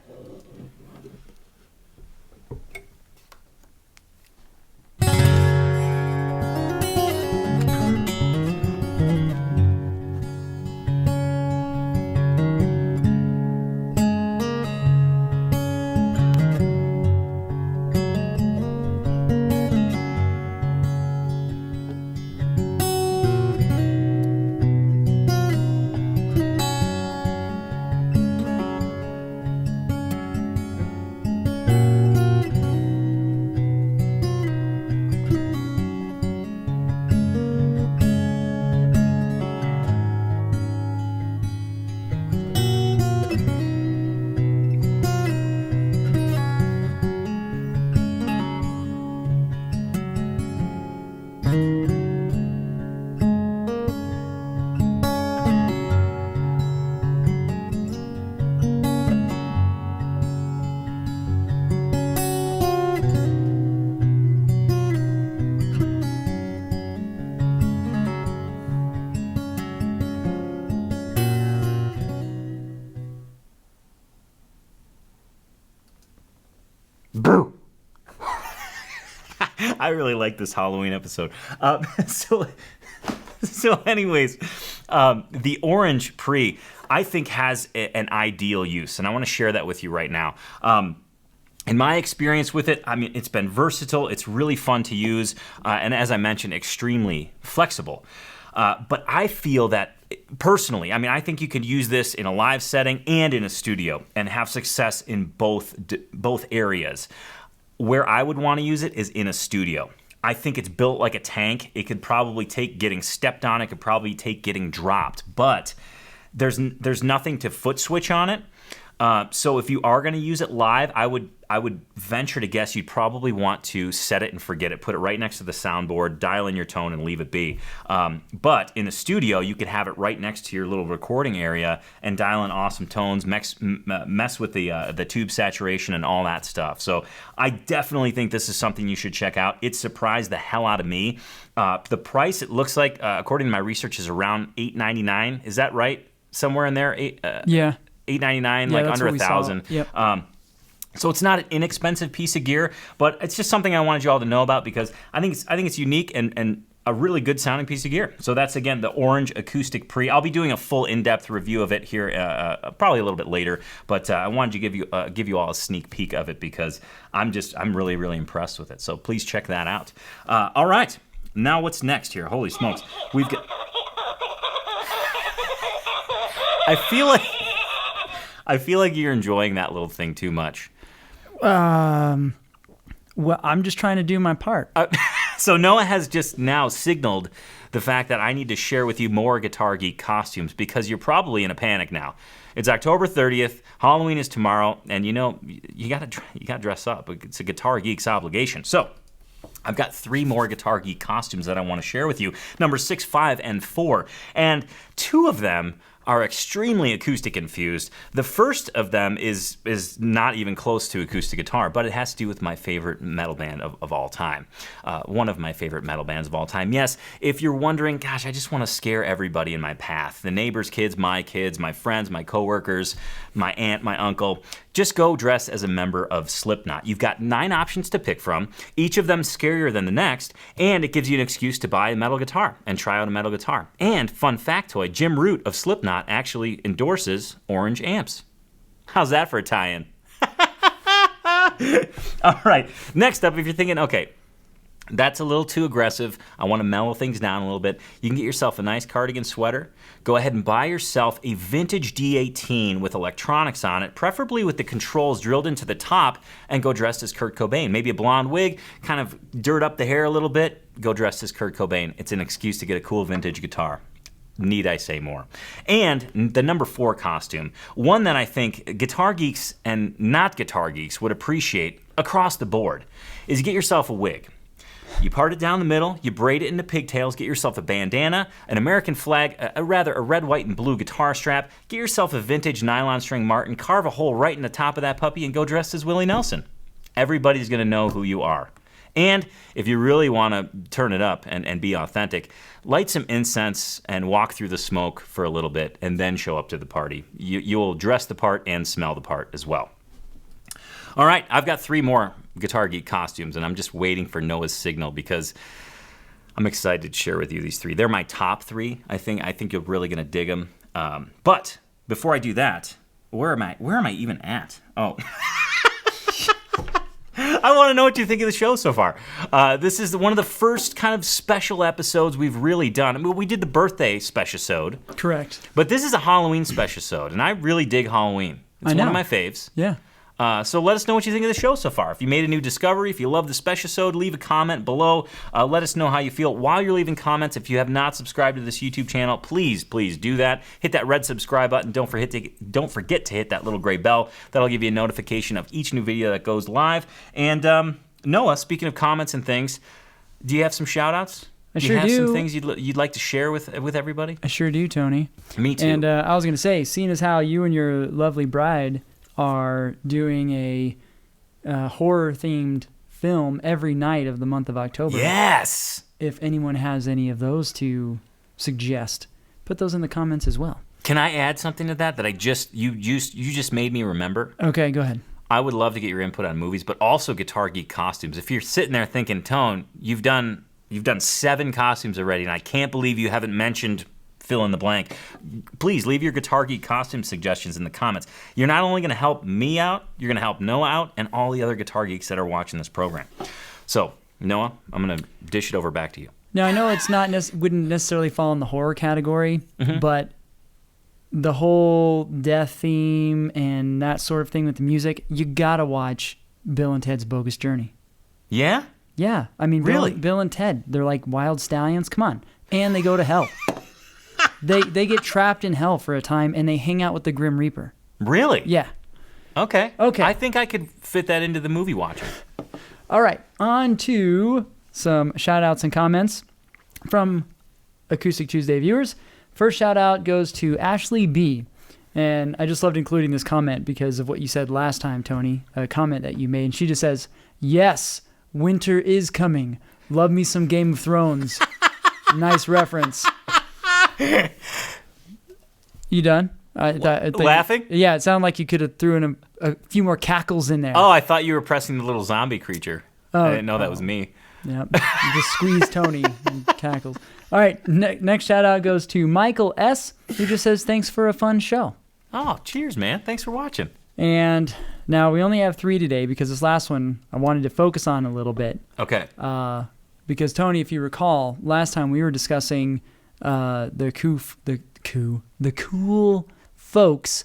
Boo! I really like this Halloween episode. So anyways, the orange pre, I think, has an ideal use, and I want to share that with you right now. In my experience with it, I mean, it's been versatile. It's really fun to use. And as I mentioned, extremely flexible. But I feel that, personally, I mean, I think you could use this in a live setting and in a studio and have success in both areas. Where I would want to use it is in a studio. I think it's built like a tank. It could probably take getting stepped on. It could probably take getting dropped. But there's nothing to foot switch on it. So if you are going to use it live, I would venture to guess you'd probably want to set it and forget it. Put it right next to the soundboard, dial in your tone, and leave it be. But in the studio, you could have it right next to your little recording area and dial in awesome tones, mess with the tube saturation and all that stuff. So I definitely think this is something you should check out. It surprised the hell out of me. The price, it looks like, according to my research, is around $899. Is that right? Somewhere in there? Yeah. $899, like under $1,000. Yep. So it's not an inexpensive piece of gear, but it's just something I wanted you all to know about because I think it's unique and a really good sounding piece of gear. So that's, again, the Orange Acoustic Pre. I'll be doing a full in-depth review of it here probably a little bit later, but I wanted to give you all a sneak peek of it because I'm really, really impressed with it. So please check that out. All right, now what's next here? Holy smokes. We've got... I feel like you're enjoying that little thing too much. Well, I'm just trying to do my part. So Noah has just now signaled the fact that I need to share with you more Guitar Geek costumes because you're probably in a panic now. It's October 30th, Halloween is tomorrow, and you gotta dress up. It's a Guitar Geek's obligation. So I've got 3 more Guitar Geek costumes that I want to share with you, number 6, 5, and 4, and 2 of them are extremely acoustic infused. The first of them is not even close to acoustic guitar, but it has to do with my favorite metal band of all time. One of my favorite metal bands of all time. Yes, if you're wondering, gosh, I just want to scare everybody in my path. The neighbors' kids, my friends, my coworkers, my aunt, my uncle. Just go dress as a member of Slipknot. You've got 9 options to pick from, each of them scarier than the next, and it gives you an excuse to buy a metal guitar and try out a metal guitar. And, fun factoid, Jim Root of Slipknot actually endorses orange amps. How's that for a tie-in? All right, next up, if you're thinking, okay, that's a little too aggressive, I want to mellow things down a little bit, you can get yourself a nice cardigan sweater. Go ahead and buy yourself a vintage D18 with electronics on it, preferably with the controls drilled into the top, and go dressed as Kurt Cobain. Maybe a blonde wig, kind of dirt up the hair a little bit, go dressed as Kurt Cobain. It's an excuse to get a cool vintage guitar. Need I say more? And the number 4 costume, one that I think guitar geeks and not guitar geeks would appreciate across the board, is you get yourself a wig. You part it down the middle, you braid it into pigtails, get yourself a bandana, an American flag, a red, white, and blue guitar strap, get yourself a vintage nylon string Martin, carve a hole right in the top of that puppy, and go dressed as Willie Nelson. Everybody's going to know who you are. And if you really want to turn it up and be authentic, light some incense and walk through the smoke for a little bit and then show up to the party. You'll dress the part and smell the part as well. All right, I've got 3 more Guitar Geek costumes, and I'm just waiting for Noah's signal because I'm excited to share with you these 3. They're my top 3. I think you're really going to dig them. But before I do that, where am I even at? Oh. I want to know what you think of the show so far. This is one of the first kind of special episodes we've really done. I mean, we did the birthday special-sode. Correct. But this is a Halloween special-sode, and I really dig Halloween. It's one of my faves. Yeah. So let us know what you think of the show so far. If you made a new discovery, if you love the special-sode, leave a comment below. Let us know how you feel. While you're leaving comments, if you have not subscribed to this YouTube channel, please do that. Hit that red subscribe button. Don't forget to hit that little gray bell. That'll give you a notification of each new video that goes live. And Noah, speaking of comments and things, do you have some shout-outs? I sure do. Do you have some things you'd like to share with everybody? I sure do, Tony. Me too. And I was going to say, seeing as how you and your lovely bride are doing a horror-themed film every night of the month of October. Yes! If anyone has any of those to suggest, put those in the comments as well. Can I add something to that you just made me remember? Okay, go ahead. I would love to get your input on movies, but also Guitar Geek costumes. If you're sitting there thinking, Tone, you've done 7 costumes already, and I can't believe you haven't mentioned fill in the blank. Please leave your Guitar Geek costume suggestions in the comments. You're not only going to help me out, you're going to help Noah out and all the other Guitar Geeks that are watching this program. So, Noah, I'm going to dish it over back to you. Now, I know it's wouldn't necessarily fall in the horror category, but the whole death theme and that sort of thing with the music, you got to watch Bill and Ted's Bogus Journey. Yeah? Yeah. I mean, really? Bill and Ted, they're like wild stallions. Come on. And they go to hell. They get trapped in hell for a time, and they hang out with the Grim Reaper. Really? Yeah. Okay. I think I could fit that into the movie watching. All right. On to some shout-outs and comments from Acoustic Tuesday viewers. First shout-out goes to Ashley B. And I just loved including this comment because of what you said last time, Tony, a comment that you made. And she just says, "Yes, winter is coming. Love me some Game of Thrones." Nice reference. You done? Laughing? Yeah, it sounded like you could have threw in a few more cackles in there. Oh, I thought you were pressing the little zombie creature. I didn't know that was me. Yeah, you just squeeze Tony and cackles. All right, next shout out goes to Michael S., who just says, "Thanks for a fun show." Oh, cheers, man. Thanks for watching. And now we only have 3 today because this last one I wanted to focus on a little bit. Okay. Because, Tony, if you recall, last time we were discussing the cool folks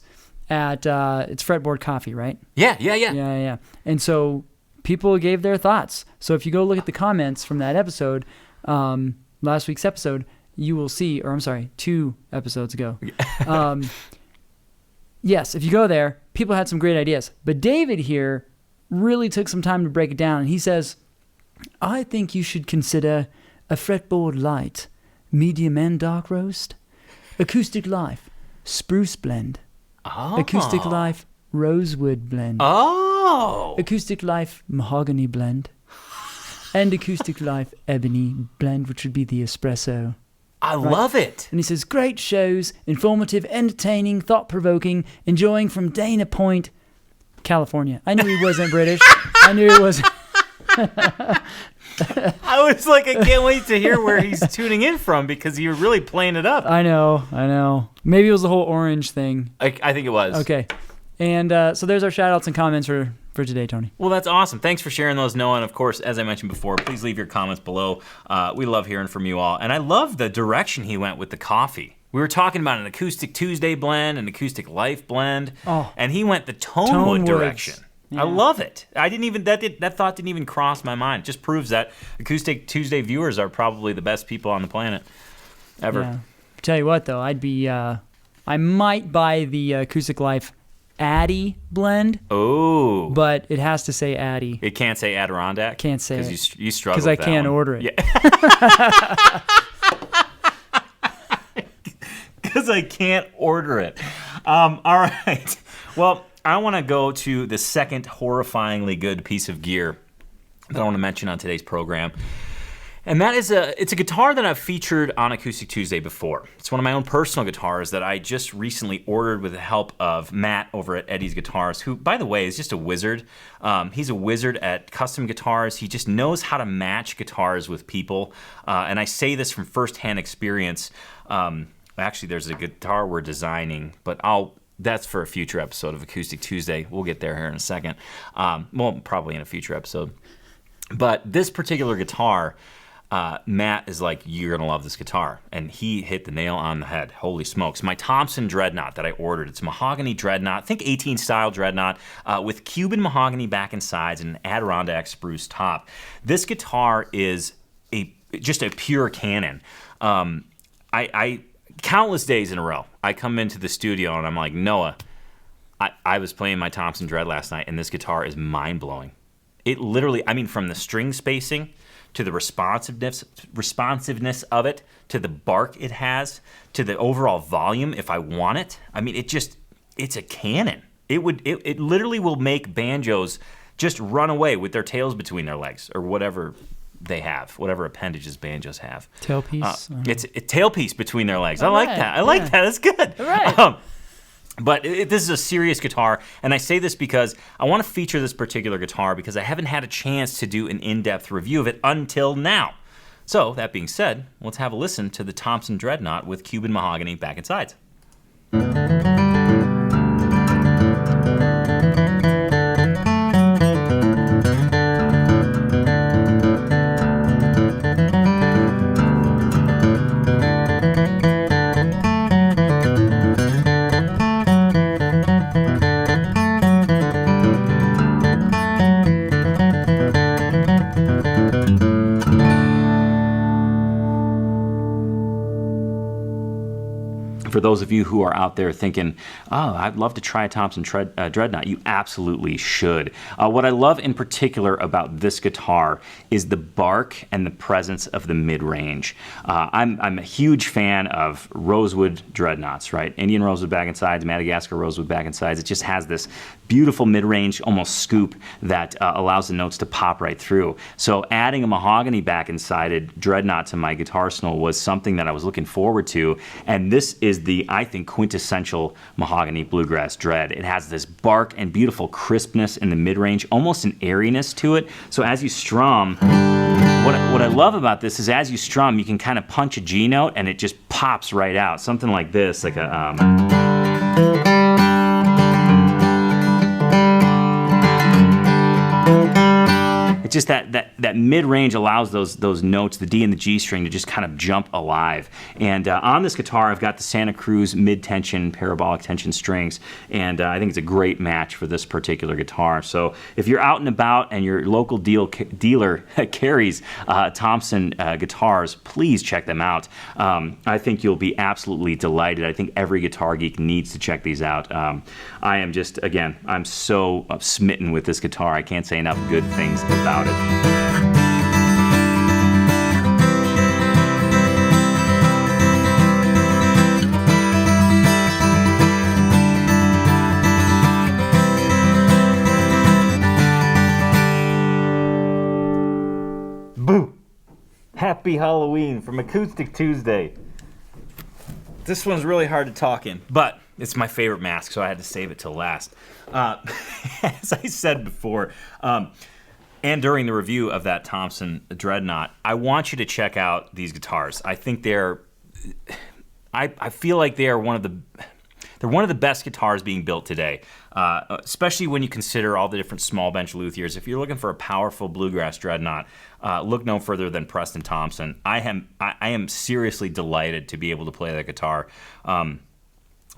at it's Fretboard Coffee, right? Yeah. And so people gave their thoughts. So if you go look at the comments from that episode, last week's episode, you will see, or I'm sorry, 2 episodes ago. Yes, if you go there, people had some great ideas. But David here really took some time to break it down. And he says, "I think you should consider a Fretboard Light, medium and dark roast, Acoustic Life, spruce blend, Acoustic Life, rosewood blend, Acoustic Life, mahogany blend, and Acoustic Life, ebony blend, which would be the espresso." I love it. And he says, "Great shows, informative, entertaining, thought-provoking, enjoying from Dana Point, California." I knew he wasn't British. I knew he wasn't. I was like, I can't wait to hear where he's tuning in from because you're really playing it up. I know. Maybe it was the whole orange thing. I think it was. Okay. And so there's our shout-outs and comments for today, Tony. Well, that's awesome. Thanks for sharing those, Noah. And, of course, as I mentioned before, please leave your comments below. We love hearing from you all. And I love the direction he went with the coffee. We were talking about an Acoustic Tuesday blend, an Acoustic Life blend, and he went the Tonewood direction. Yeah. I love it. That thought didn't even cross my mind. It just proves that Acoustic Tuesday viewers are probably the best people on the planet ever. Yeah. Tell you what, though, I might buy the Acoustic Life Addy blend. Oh. But it has to say Addy. It can't say Adirondack? Can't say it. Because you struggle with that Because I can't order it. Yeah. Because I can't order it. All right. Well, I want to go to the second horrifyingly good piece of gear that I want to mention on today's program. And that is it's a guitar that I've featured on Acoustic Tuesday before. It's one of my own personal guitars that I just recently ordered with the help of Matt over at Eddie's Guitars, who, by the way, is just a wizard. He's a wizard at custom guitars. He just knows how to match guitars with people. And I say this from firsthand experience. Actually, there's a guitar we're designing, but that's for a future episode of Acoustic Tuesday. We'll get there here in a second. Well, probably in a future episode. But this particular guitar, Matt is like, "You're going to love this guitar." And he hit the nail on the head. Holy smokes. My Thompson Dreadnought that I ordered. It's a mahogany Dreadnought. Think 18 style Dreadnought with Cuban mahogany back and sides and an Adirondack spruce top. This guitar is just a pure cannon. I countless days in a row, I come into the studio and I'm like, "Noah, I was playing my Thompson Dread last night and this guitar is mind-blowing." It literally, from the string spacing to the responsiveness of it, to the bark it has, to the overall volume if I want it. It's a cannon. It literally will make banjos just run away with their tails between their legs or whatever they have, whatever appendages banjos have. Tailpiece? It's a tailpiece between their legs. I like that. I like that. That's good. All right. But this is a serious guitar, and I say this because I want to feature this particular guitar because I haven't had a chance to do an in-depth review of it until now. So, that being said, let's have a listen to the Thompson Dreadnought with Cuban Mahogany back and sides. For those of you who are out there thinking, oh, I'd love to try a Thompson Dreadnought, you absolutely should. What I love in particular about this guitar is the bark and the presence of the mid-range. I'm a huge fan of rosewood dreadnoughts, right? Indian rosewood back and sides, Madagascar rosewood back and sides. It just has this beautiful mid-range, almost scoop that allows the notes to pop right through. So adding a mahogany back and sided dreadnought to my guitar arsenal was something that I was looking forward to, and this is the, I think, quintessential mahogany bluegrass dread. It has this bark and beautiful crispness in the mid-range, almost an airiness to it. So as you strum, what I love about this is as you strum, you can kind of punch a G note and it just pops right out. Something like this, like a... It's just that mid-range allows those notes, the D and the G string, to just kind of jump alive. And on this guitar, I've got the Santa Cruz mid-tension, parabolic tension strings, and I think it's a great match for this particular guitar. So if you're out and about and your local dealer carries Thompson guitars, please check them out. I think you'll be absolutely delighted. I think every guitar geek needs to check these out. I am just, again, I'm so smitten with this guitar. I can't say enough good things about it. Boo! Happy Halloween from Acoustic Tuesday. This one's really hard to talk in, but it's my favorite mask, so I had to save it till last. As I said before, and during the review of that Thompson Dreadnought, I want you to check out these guitars. I think I feel like they're one of the best guitars being built today, especially when you consider all the different small bench luthiers. If you're looking for a powerful bluegrass dreadnought, look no further than Preston Thompson. I am seriously delighted to be able to play that guitar. And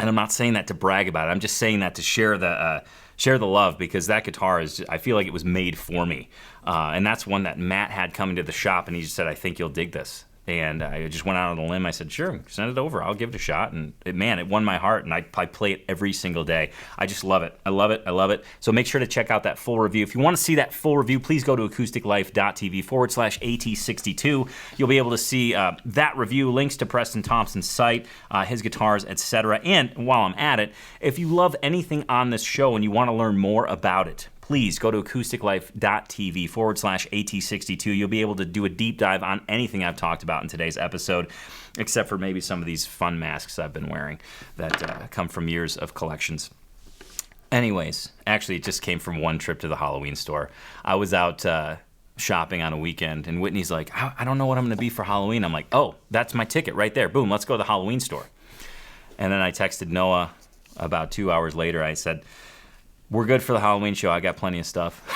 I'm not saying that to brag about it. I'm just saying that to share the love, because that guitar is, I feel like it was made for me. And that's one that Matt had coming to the shop, and he just said, I think you'll dig this. And I just went out on a limb. I said, sure, send it over. I'll give it a shot. And it won my heart, and I play it every single day. I just love it. I love it. I love it. So make sure to check out that full review. If you want to see that full review, please go to acousticlife.tv/AT62. You'll be able to see that review, links to Preston Thompson's site, his guitars, etc. And while I'm at it, if you love anything on this show and you want to learn more about it, please go to acousticlife.tv/AT62. You'll be able to do a deep dive on anything I've talked about in today's episode, except for maybe some of these fun masks I've been wearing that come from years of collections. Anyways, actually, it just came from one trip to the Halloween store. I was out shopping on a weekend, and Whitney's like, I don't know what I'm going to be for Halloween. I'm like, oh, that's my ticket right there. Boom, let's go to the Halloween store. And then I texted Noah about 2 hours later. I said, we're good for the Halloween show. I got plenty of stuff.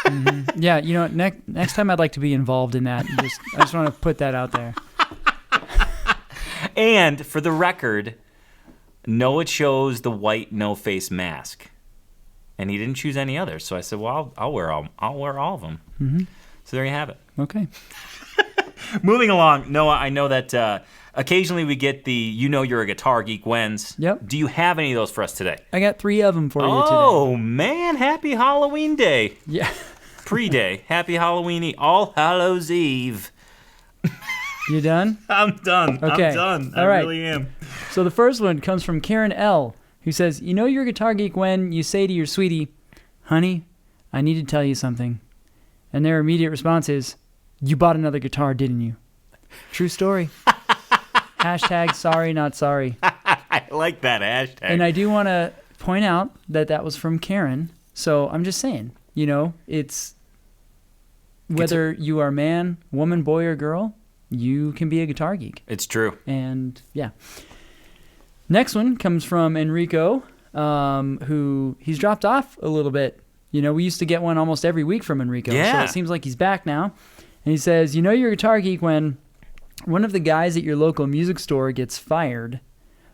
Mm-hmm. Yeah, you know, next time I'd like to be involved in that. I just want to put that out there. And for the record, Noah chose the white no-face mask, and he didn't choose any others. So I said, well, I'll wear all of them. Mm-hmm. So there you have it. Okay. Moving along, Noah, I know that occasionally we get the you're a guitar geek wins. Yep. Do you have any of those for us today? I got 3 of them for you today. Oh, man. Happy Halloween Day. Yeah. Pre-day. Happy Halloween Eve. All Hallows Eve. You done? I'm done. Okay. I'm done. All I right. really am. So the first one comes from Karen L., who says, you're a guitar geek when you say to your sweetie, honey, I need to tell you something. And their immediate response is, you bought another guitar, didn't you? True story. Hashtag sorry, not sorry. I like that hashtag. And I do want to point out that was from Karen. So I'm just saying, it's whether you are man, woman, boy, or girl, you can be a guitar geek. It's true. And yeah. Next one comes from Enrico, who he's dropped off a little bit. You know, we used to get one almost every week from Enrico. Yeah. So it seems like he's back now. And he says, you know you're a guitar geek when one of the guys at your local music store gets fired.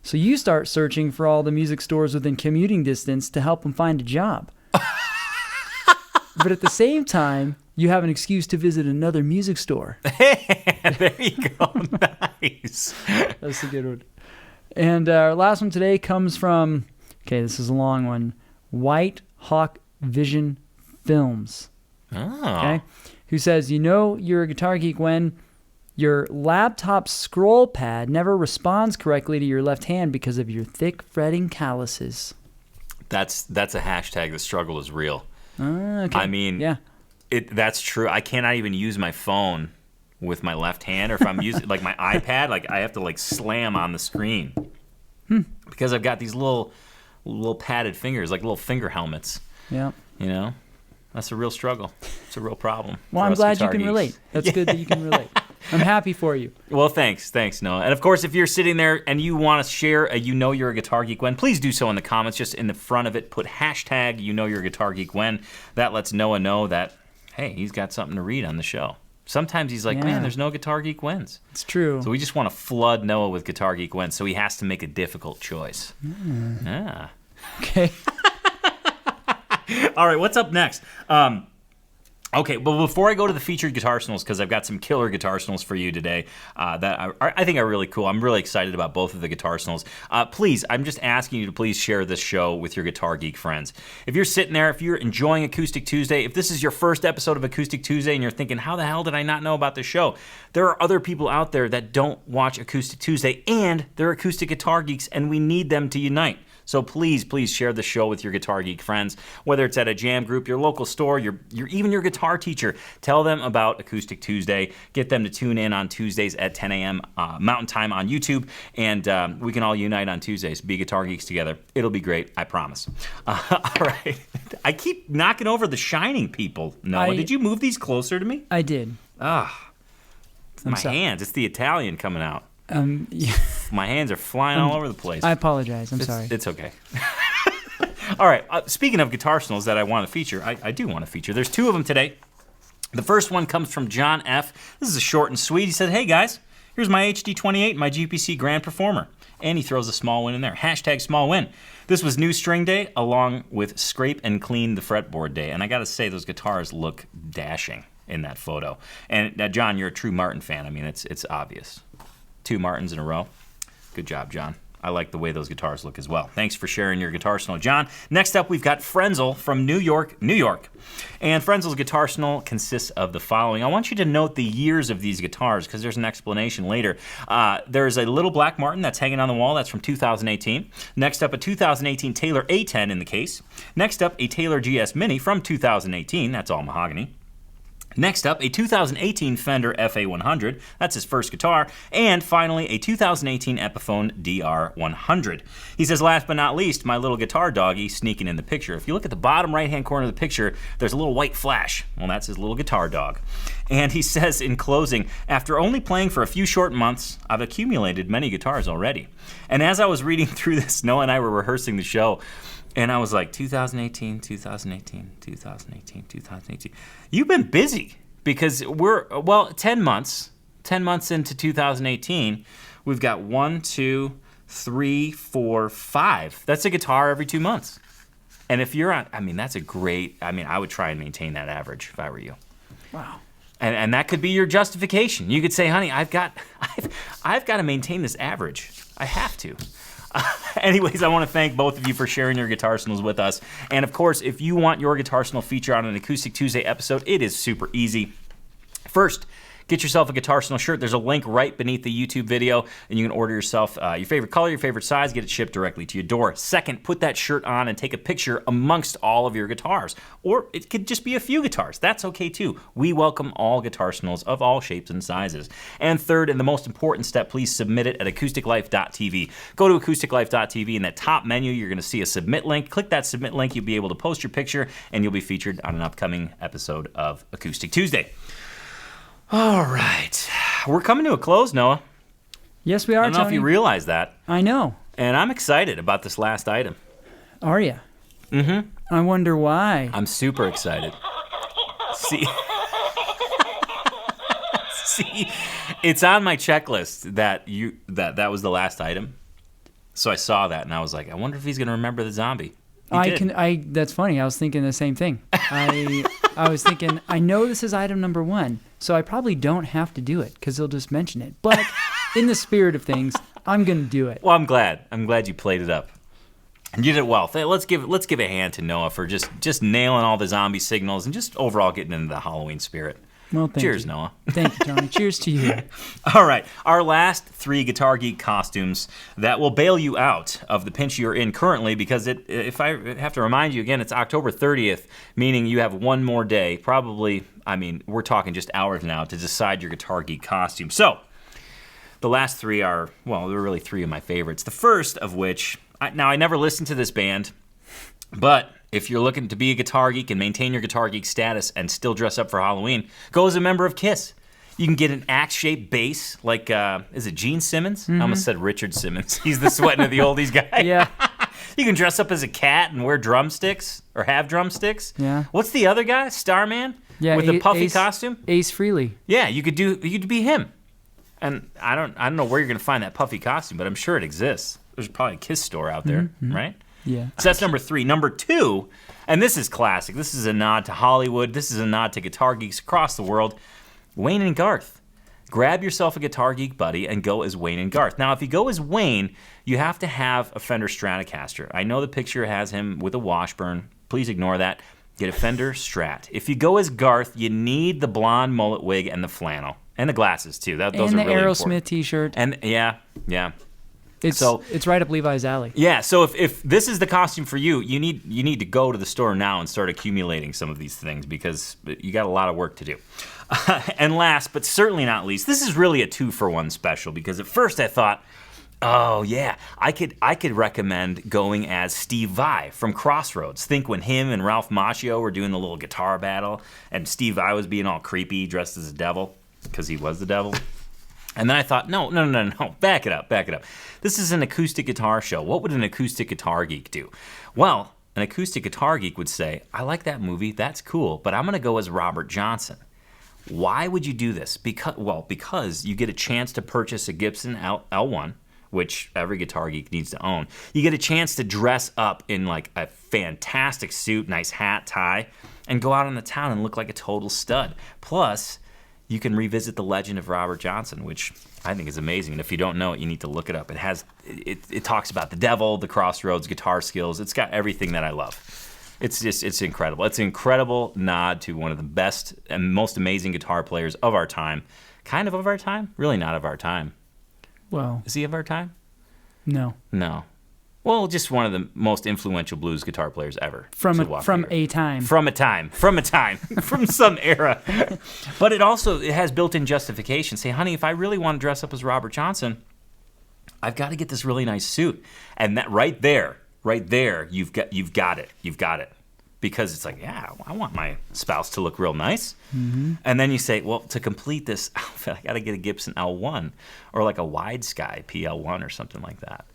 So you start searching for all the music stores within commuting distance to help him find a job. But at the same time, you have an excuse to visit another music store. There you go. Nice. That's a good one. And our last one today comes from, okay, this is a long one, White Hawk Vision Films. Oh. Okay? Who says, you know you're a guitar geek when your laptop scroll pad never responds correctly to your left hand because of your thick fretting calluses. That's a hashtag. The struggle is real. Okay. I mean, yeah. That's true. I cannot even use my phone with my left hand, or if I'm using like my iPad, like I have to like slam on the screen because I've got these little padded fingers, like little finger helmets. Yeah. You know, that's a real struggle. It's a real problem. Well, I'm glad you can relate. That's good that you can relate. I'm happy for you. Well, thanks, Noah. And of course, if you're sitting there and you want to share a You Know You're a Guitar Geek When, please do so in the comments. Just in the front of it, put hashtag You Know You're a Guitar Geek When. That lets Noah know that, hey, he's got something to read on the show. Sometimes he's like, man, there's no Guitar Geek Wins. It's true. So we just want to flood Noah with Guitar Geek Wins, so he has to make a difficult choice. Yeah. Okay. All right, what's up next? Okay, but before I go to the featured guitar snells, because I've got some killer guitar snells for you today that I think are really cool. I'm really excited about both of the guitar snells. Please, I'm just asking you to please share this show with your guitar geek friends. If you're sitting there, if you're enjoying Acoustic Tuesday, if this is your first episode of Acoustic Tuesday and you're thinking, how the hell did I not know about this show? There are other people out there that don't watch Acoustic Tuesday, and they're acoustic guitar geeks, and we need them to unite. So please share the show with your guitar geek friends, whether it's at a jam group, your local store, even your guitar teacher. Tell them about Acoustic Tuesday. Get them to tune in on Tuesdays at 10 a.m. Mountain Time on YouTube, and we can all unite on Tuesdays, be guitar geeks together. It'll be great, I promise. All right. I keep knocking over the Shining people. Noah, did you move these closer to me? I did. My hands. It's the Italian coming out. Yeah. My hands are flying all over the place. I apologize. I'm sorry. It's okay. All right. Speaking of guitar snells that I want to feature, I do want to feature. There's two of them today. The first one comes from John F. This is a short and sweet. He said, hey, guys, here's my HD28, my GPC Grand Performer. And he throws a small win in there. Hashtag small win. This was new string day along with scrape and clean the fretboard day. And I got to say, those guitars look dashing in that photo. And John, you're a true Martin fan. I mean, it's obvious. 2 Martins in a row. Good job, John. I like the way those guitars look as well. Thanks for sharing your guitar snell, John. Next up, we've got Frenzel from New York. And Frenzel's guitar snell consists of the following. I want you to note the years of these guitars because there's an explanation later. There's a little black Martin that's hanging on the wall. That's from 2018. Next up, a 2018 Taylor A10 in the case. Next up, a Taylor GS Mini from 2018. That's all mahogany. Next up, a 2018 Fender FA100. That's his first guitar. And finally, a 2018 Epiphone DR100. He says, last but not least, my little guitar doggy sneaking in the picture. If you look at the bottom right-hand corner of the picture, there's a little white flash. Well, that's his little guitar dog. And he says in closing, after only playing for a few short months, I've accumulated many guitars already. And as I was reading through this, Noah and I were rehearsing the show, and I was like, 2018. You've been busy because we're, 10 months into 2018, we've got 1, 2, 3, 4, 5. That's a guitar every 2 months. And if you're on, that's a great, I would try and maintain that average if I were you. Wow. And that could be your justification. You could say, honey, I've got to maintain this average. I have to. Anyways, I want to thank both of you for sharing your guitar snells with us. And of course, if you want your guitar snell feature on an Acoustic Tuesday episode, it is super easy. First, Get yourself a Guitar Snell shirt. There's a link right beneath the YouTube video, and you can order yourself your favorite color, your favorite size, get it shipped directly to your door. Second, put that shirt on and take a picture amongst all of your guitars. Or it could just be a few guitars. That's okay too. We welcome all Guitar Snells of all shapes and sizes. And third, and the most important step, please submit it at acousticlife.tv. Go to acousticlife.tv. In that top menu, you're going to see a submit link. Click that submit link. You'll be able to post your picture, and you'll be featured on an upcoming episode of Acoustic Tuesday. All right. We're coming to a close, Noah. Yes, we are, I don't know if you realize that. I know. And I'm excited about this last item. Are you? Mm-hmm. I wonder why. I'm super excited. See, it's on my checklist that was the last item. So I saw that and I was like, I wonder if he's going to remember the zombie. That's funny. I was thinking the same thing. I was thinking, I know this is item number 1, so I probably don't have to do it because he'll just mention it. But in the spirit of things, I'm going to do it. Well, I'm glad you played it up. And you did it well. Let's give a hand to Noah for just nailing all the zombie signals and just overall getting into the Halloween spirit. Well, Cheers, you. Noah. Thank you, Tony. Cheers to you. All right, our last 3 Guitar Geek costumes that will bail you out of the pinch you're in currently, because if I have to remind you again, it's October 30th, meaning you have one more day, probably, we're talking just hours now, to decide your Guitar Geek costume. So, the last 3 are, well, they're really 3 of my favorites. The first of which, I never listened to this band, but if you're looking to be a guitar geek and maintain your guitar geek status and still dress up for Halloween, go as a member of KISS. You can get an axe-shaped bass, like, is it Gene Simmons? Mm-hmm. I almost said Richard Simmons. He's the sweating of the oldies guy. Yeah. You can dress up as a cat and wear drumsticks, or have drumsticks. Yeah. What's the other guy? Starman? Yeah. With the puffy costume? Ace Frehley. Yeah, you could be him. And I don't know where you're going to find that puffy costume, but I'm sure it exists. There's probably a KISS store out there, right? Yeah. So that's number 3. Number 2, and this is classic. This is a nod to Hollywood. This is a nod to guitar geeks across the world. Wayne and Garth. Grab yourself a guitar geek buddy and go as Wayne and Garth. Now, if you go as Wayne, you have to have a Fender Stratocaster. I know the picture has him with a Washburn. Please ignore that. Get a Fender Strat. If you go as Garth, you need the blonde mullet wig and the flannel. And the glasses, too. Those are really important. And the Aerosmith t-shirt. And, yeah. It's right up Levi's alley. Yeah, so if this is the costume for you, you need to go to the store now and start accumulating some of these things, because you got a lot of work to do. And last, but certainly not least, this is really a 2-for-1 special, because at first I thought, oh yeah, I could recommend going as Steve Vai from Crossroads. Think when him and Ralph Macchio were doing the little guitar battle, and Steve Vai was being all creepy, dressed as a devil, because he was the devil. And then I thought, no, back it up. This is an acoustic guitar show. What would an acoustic guitar geek do? Well, an acoustic guitar geek would say, I like that movie, that's cool, but I'm going to go as Robert Johnson. Why would you do this? Because you get a chance to purchase a Gibson L1, which every guitar geek needs to own. You get a chance to dress up in like a fantastic suit, nice hat, tie, and go out on the town and look like a total stud. Plus, you can revisit the legend of Robert Johnson, which I think is amazing. And if you don't know it, you need to look it up. It talks about the devil, the Crossroads, guitar skills. It's got everything that I love. It's incredible. It's an incredible nod to one of the best and most amazing guitar players of our time. Kind of our time? Really not of our time. Well. Is he of our time? No. Well, just one of the most influential blues guitar players ever. From some era. But it has built-in justification. Say, honey, if I really want to dress up as Robert Johnson, I've got to get this really nice suit. And that right there, you've got it. Because it's like, yeah, I want my spouse to look real nice. Mm-hmm. And then you say, well, to complete this outfit, I got to get a Gibson L1 or like a Wide Sky PL1 or something like that.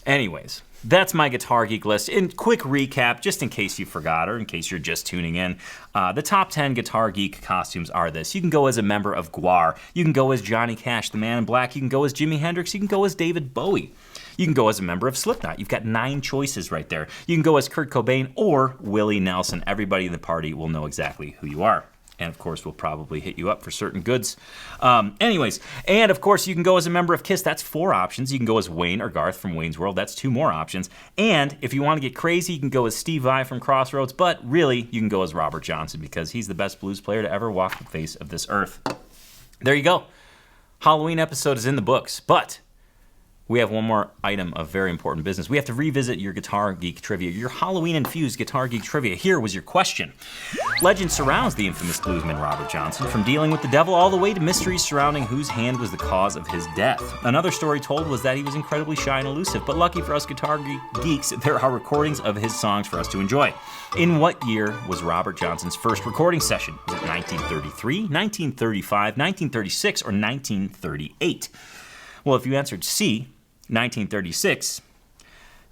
Anyways, that's my Guitar Geek list. In quick recap, just in case you forgot or in case you're just tuning in, the top 10 Guitar Geek costumes are this. You can go as a member of GWAR. You can go as Johnny Cash, the Man in Black. You can go as Jimi Hendrix. You can go as David Bowie. You can go as a member of Slipknot. You've got 9 choices right there. You can go as Kurt Cobain or Willie Nelson. Everybody in the party will know exactly who you are. And, of course, we'll probably hit you up for certain goods. Anyways, and, of course, you can go as a member of KISS. That's 4 options. You can go as Wayne or Garth from Wayne's World. That's 2 more options. And if you want to get crazy, you can go as Steve Vai from Crossroads. But, really, you can go as Robert Johnson because he's the best blues player to ever walk the face of this earth. there you go. Halloween episode is in the books, but we have one more item of very important business. We have to revisit your Guitar Geek trivia, your Halloween-infused Guitar Geek trivia. Here was your question. Legend surrounds the infamous bluesman Robert Johnson, from dealing with the devil all the way to mysteries surrounding whose hand was the cause of his death. Another story told was that he was incredibly shy and elusive, but lucky for us Guitar Geeks, there are recordings of his songs for us to enjoy. In what year was Robert Johnson's first recording session? Was it 1933, 1935, 1936, or 1938? Well, if you answered C, 1936,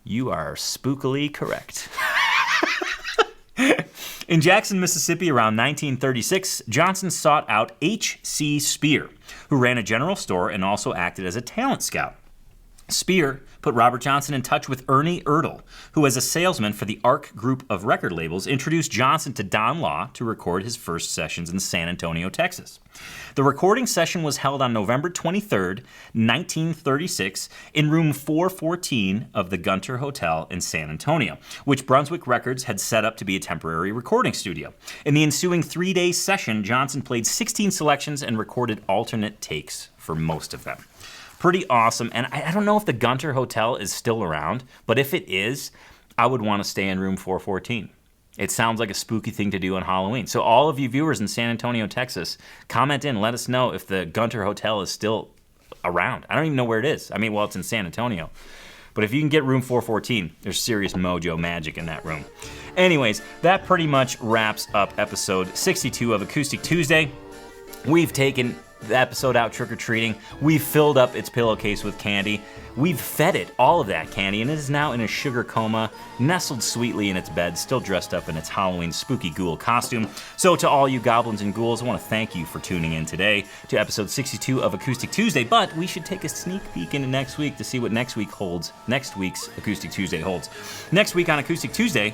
you are spookily correct. In Jackson, Mississippi, around 1936, Johnson sought out H.C. Spear, who ran a general store and also acted as a talent scout. Spear put Robert Johnson in touch with Ernie Ertl, who, as a salesman for the ARC group of record labels, introduced Johnson to Don Law to record his first sessions in San Antonio, Texas. The recording session was held on November 23rd, 1936, in room 414 of the Gunter Hotel in San Antonio, which Brunswick Records had set up to be a temporary recording studio. In the ensuing 3-day session, Johnson played 16 selections and recorded alternate takes for most of them. Pretty awesome, and I don't know if the Gunter Hotel is still around, but if it is, I would want to stay in room 414. It sounds like a spooky thing to do on Halloween. So all of you viewers in San Antonio, Texas, comment in, let us know if the Gunter Hotel is still around. I don't even know where it is. I mean, well, it's in San Antonio. But if you can get room 414, there's serious mojo magic in that room. Anyways, that pretty much wraps up episode 62 of Acoustic Tuesday. We've taken the episode out trick-or-treating. We've filled up its pillowcase with candy. We've fed it all of that candy, and it is now in a sugar coma, nestled sweetly in its bed, still dressed up in its Halloween spooky ghoul costume. So to all you goblins and ghouls, I want to thank you for tuning in today to episode 62 of Acoustic Tuesday, but we should take a sneak peek into next week to see what next week's Acoustic Tuesday holds. Next week on Acoustic Tuesday,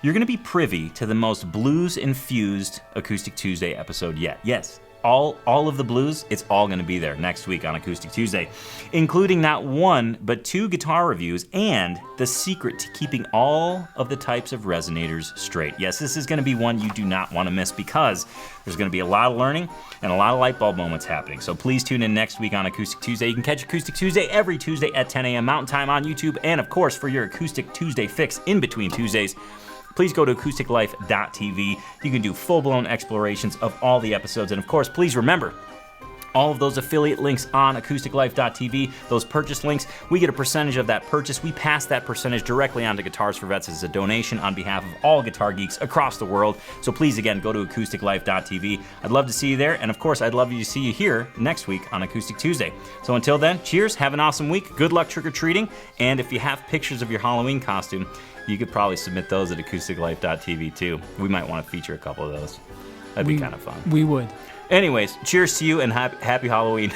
you're going to be privy to the most blues-infused Acoustic Tuesday episode yet. Yes, all of the blues, it's all going to be there next week on Acoustic Tuesday, including not one, but 2 guitar reviews and the secret to keeping all of the types of resonators straight. Yes, this is going to be one you do not want to miss because there's going to be a lot of learning and a lot of light bulb moments happening. So please tune in next week on Acoustic Tuesday. You can catch Acoustic Tuesday every Tuesday at 10 a.m. Mountain Time on YouTube, and of course, for your Acoustic Tuesday fix in between Tuesdays, please go to acousticlife.tv. You can do full-blown explorations of all the episodes. And of course, please remember, all of those affiliate links on acousticlife.tv, those purchase links, we get a percentage of that purchase. We pass that percentage directly on to Guitars for Vets as a donation on behalf of all guitar geeks across the world. So please, again, go to acousticlife.tv. I'd love to see you there. And of course, I'd love to see you here next week on Acoustic Tuesday. So until then, cheers, have an awesome week. Good luck trick-or-treating. And if you have pictures of your Halloween costume, you could probably submit those at acousticlife.tv too. We might want to feature a couple of those. That'd be kind of fun. We would. Anyways, cheers to you and happy Halloween.